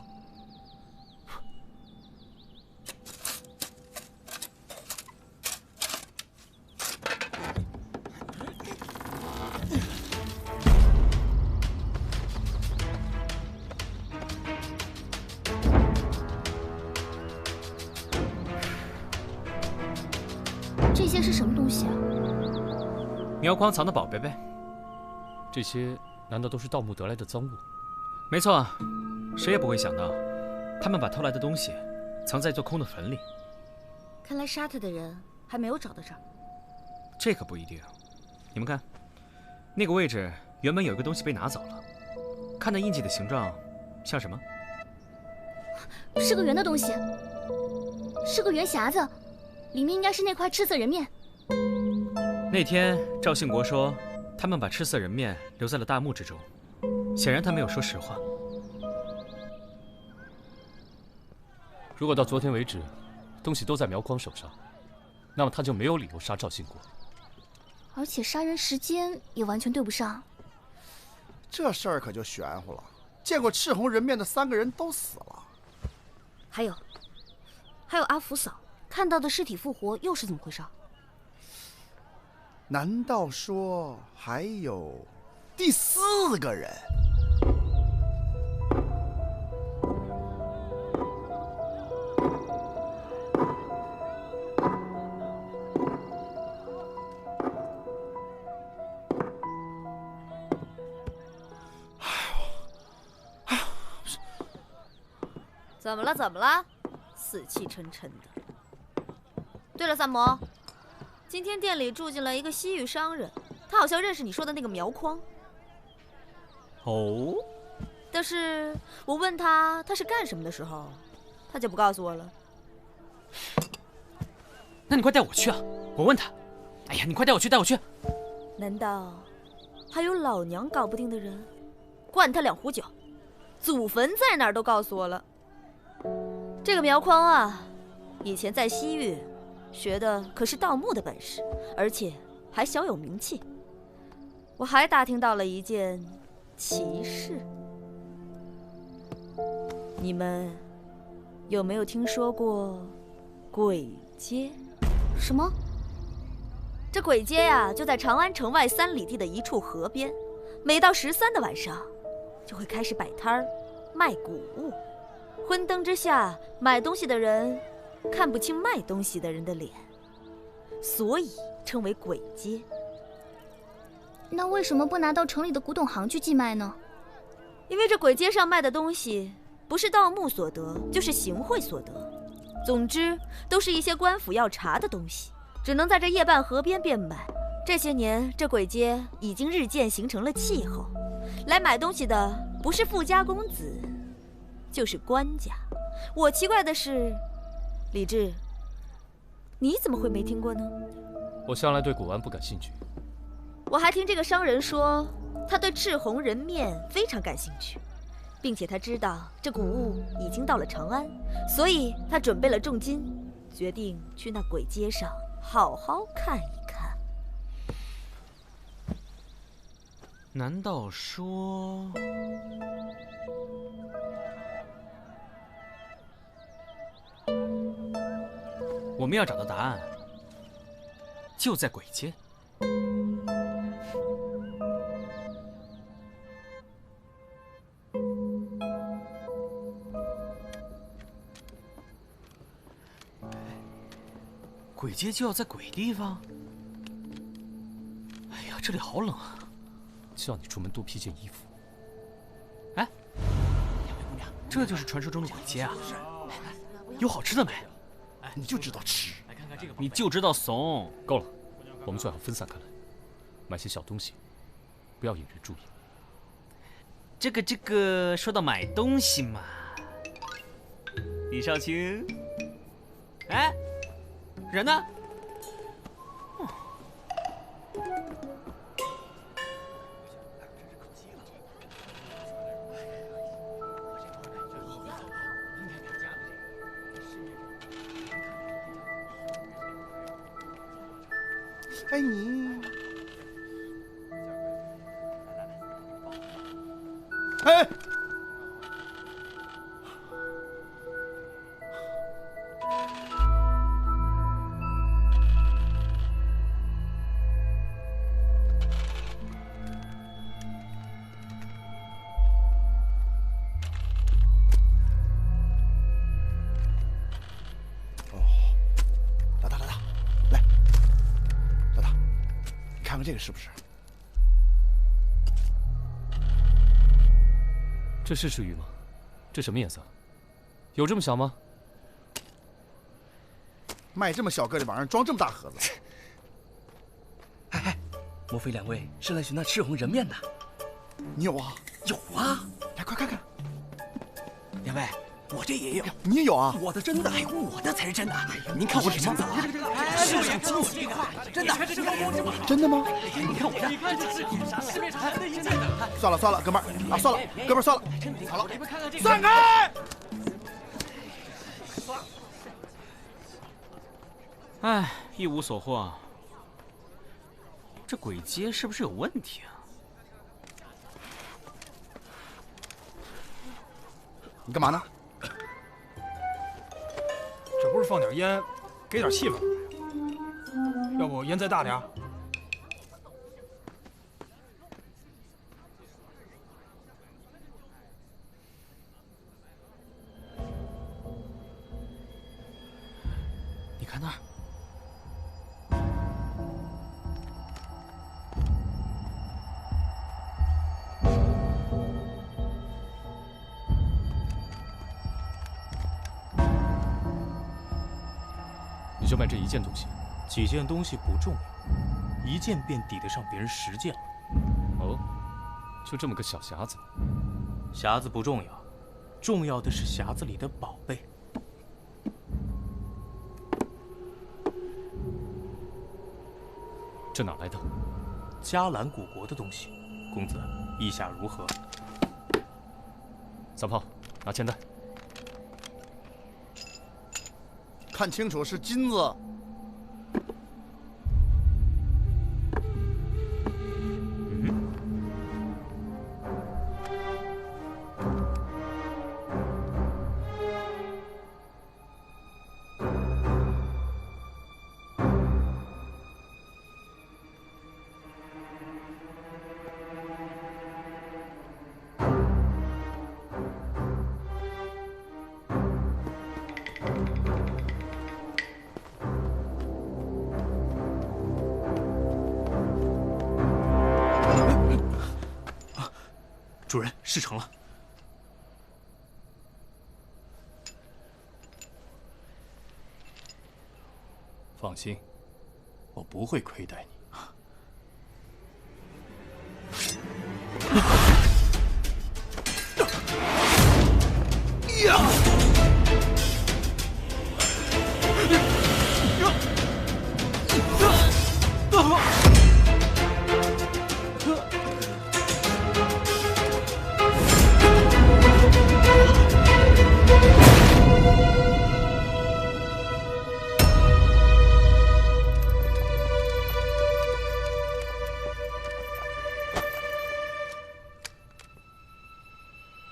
这些是什么东西啊？苗匡藏的宝贝呗。这些难道都是盗墓得来的赃物？没错，谁也不会想到，他们把偷来的东西藏在一座空的坟里。看来杀他的人还没有找到这儿。这可不一定。你们看，那个位置原本有一个东西被拿走了，看那印记的形状，像什么？是个圆的东西，是个圆匣子，里面应该是那块赤色人面。那天赵信国说，他们把赤色人面留在了大墓之中，显然他没有说实话。如果到昨天为止，东西都在苗匡手上，那么他就没有理由杀赵信国。而且杀人时间也完全对不上。这事儿可就玄乎了。见过赤红人面的3个人都死了。还有阿福嫂看到的尸体复活又是怎么回事？难道说还有第4个人？怎么了？死气沉沉的。对了，三毛，今天店里住进来一个西域商人，他好像认识你说的那个苗匡。哦。但是我问他是干什么的时候，他就不告诉我了。那你快带我去啊！我问他。哎呀，你快带我去，带我去！难道还有老娘搞不定的人？灌他2壶酒，祖坟在哪儿都告诉我了。这个苗匡啊，以前在西域学的可是盗墓的本事，而且还小有名气。我还打听到了一件奇事，你们有没有听说过鬼街？什么？这鬼街呀，就在长安城外3里地的一处河边，每到13的晚上，就会开始摆摊儿卖古物。昏灯之下，买东西的人看不清卖东西的人的脸，所以称为鬼街。那为什么不拿到城里的古董行去寄卖呢？因为这鬼街上卖的东西，不是盗墓所得，就是行贿所得。总之，都是一些官府要查的东西，只能在这夜半河边变卖。这些年，这鬼街已经日渐形成了气候，来买东西的不是富家公子，就是官家。我奇怪的是，李治，你怎么会没听过呢？我向来对古玩不感兴趣。我还听这个商人说，他对赤红人面非常感兴趣，并且他知道这古物已经到了长安，所以他准备了重金，决定去那鬼街上好好看一看。难道说……我们要找到答案，就在鬼街。鬼街就要在鬼地方？哎呀，这里好冷啊！叫你出门多披件衣服。哎，两位姑娘，这就是传说中的鬼街啊！有好吃的没？你就知道吃，你就知道怂。够了，我们最好分散开来，买些小东西，不要引人注意。这个，说到买东西嘛，李少卿，哎，人呢？哎你，哎，看看这个是不是？这是赤鱼吗？这什么颜色？有这么小吗？卖这么小个的玩意儿，装这么大盒子？哎，莫非两位是来寻那赤红人面的？你有啊？有啊！来，快看看。两位，我这也有。你也有啊？我的真的，哎，我的才是真的。您看我这橙子啊，是上惊喜的，真的。真的吗？你看我这，你看这是眼山了。算了算了，哥们儿啊，算了，哥们儿算了，好了，散开！唉，一无所获。这鬼街是不是有问题啊？你干嘛呢？这不是放点烟，给点气氛吗？要不烟再大点儿？你看那儿。你就卖这一件东西，几件东西不重要，一件便抵得上别人10件了。哦，就这么个小匣子。匣子不重要，重要的是匣子里的宝贝。这哪来的？迦兰古国的东西，公子意下如何？三炮，拿钱袋。看清楚，是金子。主人，事成了。放心，我不会亏待你。呀！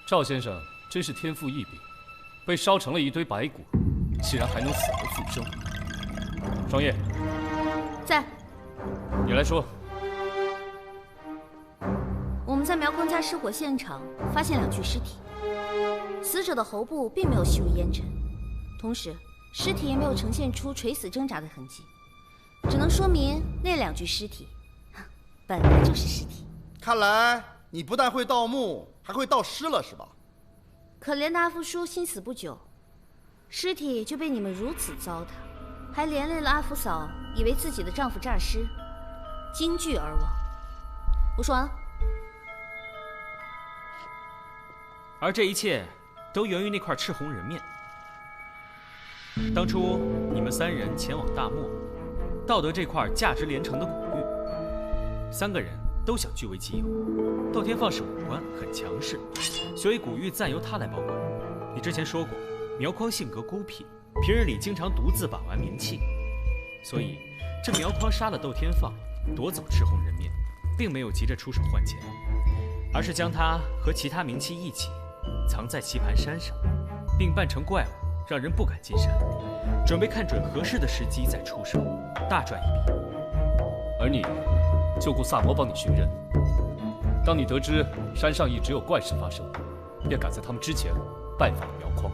赵先生真是天赋异禀，被烧成了一堆白骨，竟然还能死而复生。双叶，在。你来说。我们在苗匡家失火现场发现2具尸体，死者的喉部并没有吸入烟尘，同时尸体也没有呈现出垂死挣扎的痕迹，只能说明那2具尸体本来就是尸体。看来你不但会盗墓，还会盗尸了，是吧？可怜的阿福叔心死不久，尸体就被你们如此糟蹋，还连累了阿福嫂以为自己的丈夫诈尸，惊惧而亡。我说完了。而这一切都源于那块赤红人面。当初你们3人前往大漠，盗得这块价值连城的古玉，3个人都想据为己有。窦天放是武官，很强势，所以古玉暂由他来保管。你之前说过，苗匡性格孤僻，平日里经常独自把玩冥器，所以这苗匡杀了窦天放，夺走赤红人面，并没有急着出手换钱，而是将它和其他冥器一起藏在棋盘山上，并扮成怪物，让人不敢进山，准备看准合适的时机再出手，大赚一笔。而你就雇萨摩帮你寻人。当你得知山上一直有怪事发生，便赶在他们之前拜访了苗匡。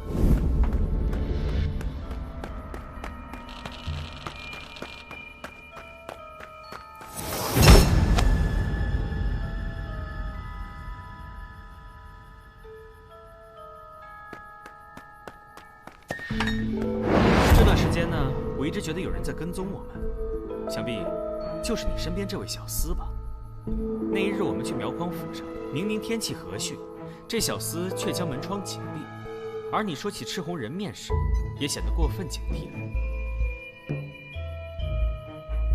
我一直觉得有人在跟踪我们，想必就是你身边这位小厮吧。那一日我们去苗匡府上，明明天气和煦，这小厮却将门窗紧闭。而你说起赤红人面时，也显得过分警惕了。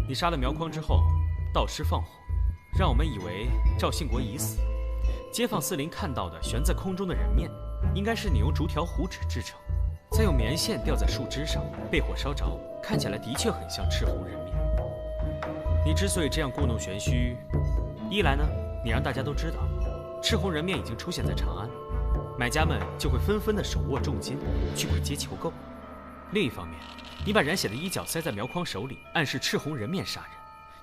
你杀了苗匡之后，盗尸放火，让我们以为赵信国已死。街坊四邻看到的悬在空中的人面，应该是你用竹条糊纸制成，再用棉线吊在树枝上，被火烧着，看起来的确很像赤红人面。你之所以这样故弄玄虚，一来呢，你让大家都知道赤红人面已经出现在长安，买家们就会纷纷的手握重金去鬼街求购；另一方面，你把染血的衣角塞在苗匡手里，暗示赤红人面杀人。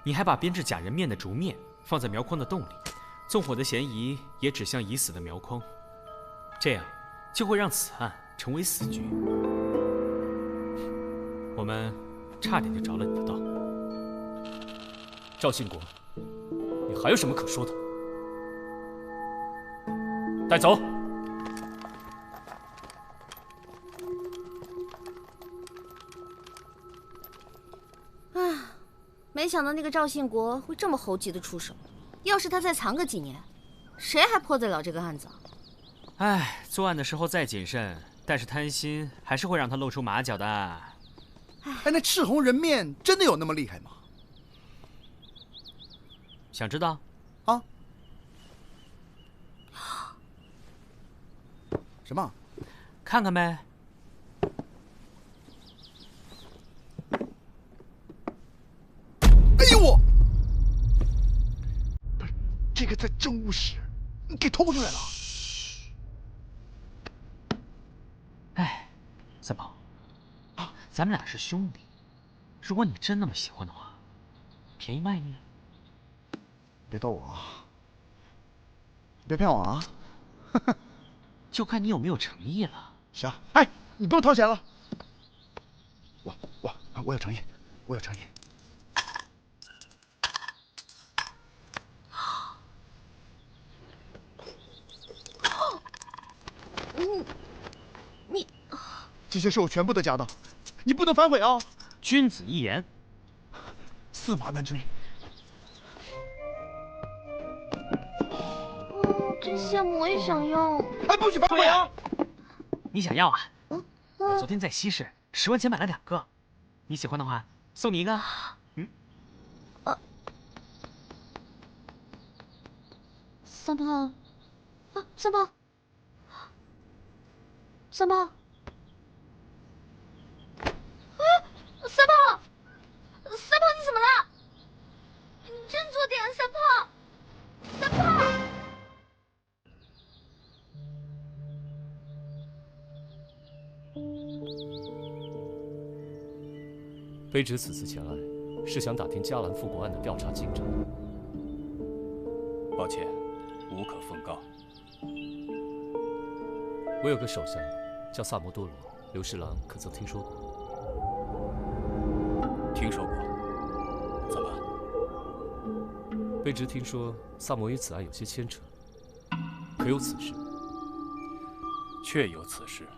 你还把编制假人面的竹篾放在苗匡的洞里，纵火的嫌疑也指向已死的苗匡，这样就会让此案成为死局。我们差点就着了你的道。赵信国，你还有什么可说的？带走。啊，没想到那个赵信国会这么猴急的出手。要是他再藏个几年，谁还破得了这个案子？唉，作案的时候再谨慎，但是贪心还是会让他露出马脚的。哎，那赤红人面真的有那么厉害吗？想知道？啊？什么？看看呗。哎呦我！不是，这个在政务室，你给偷出来了。哎，三宝，咱们俩是兄弟，如果你真那么喜欢的话，便宜卖你。别逗我啊！别骗我啊！就看你有没有诚意了。行，哎，你不用掏钱了。我有诚意，我有诚意。你，这些是我全部的家当，你不能反悔啊！君子一言。驷马难追。真羡慕，我也想要。哎，不许反悔啊！你想要啊？我昨天在西市10万钱买了2个，你喜欢的话送你一个。三胖，三胖，三胖，三胖，三胖，你怎么了？你振作点，三胖，三胖。卑职此次前来，是想打听嘉兰复国案的调查进展。抱歉，无可奉告。我有个手下叫萨摩多罗，刘侍郎可曾听说过？听说过。怎么？卑职听说萨摩与此案有些牵扯，可有此事？确有此事。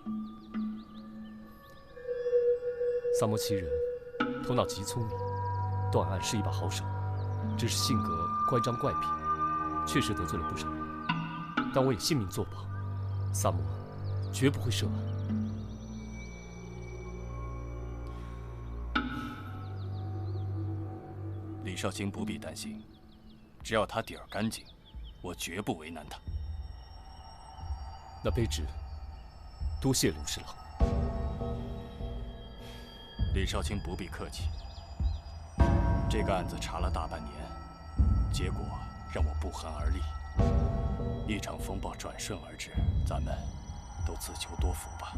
萨摩其人头脑极聪明，断案是一把好手，只是性格乖张怪癖，确实得罪了不少人。但我也信命作保，萨摩绝不会涉案。李少卿不必担心，只要他底儿干净，我绝不为难他。那卑职多谢刘侍郎。李少卿不必客气。这个案子查了大半年，结果让我不寒而栗。一场风暴转瞬而至，咱们都自求多福吧。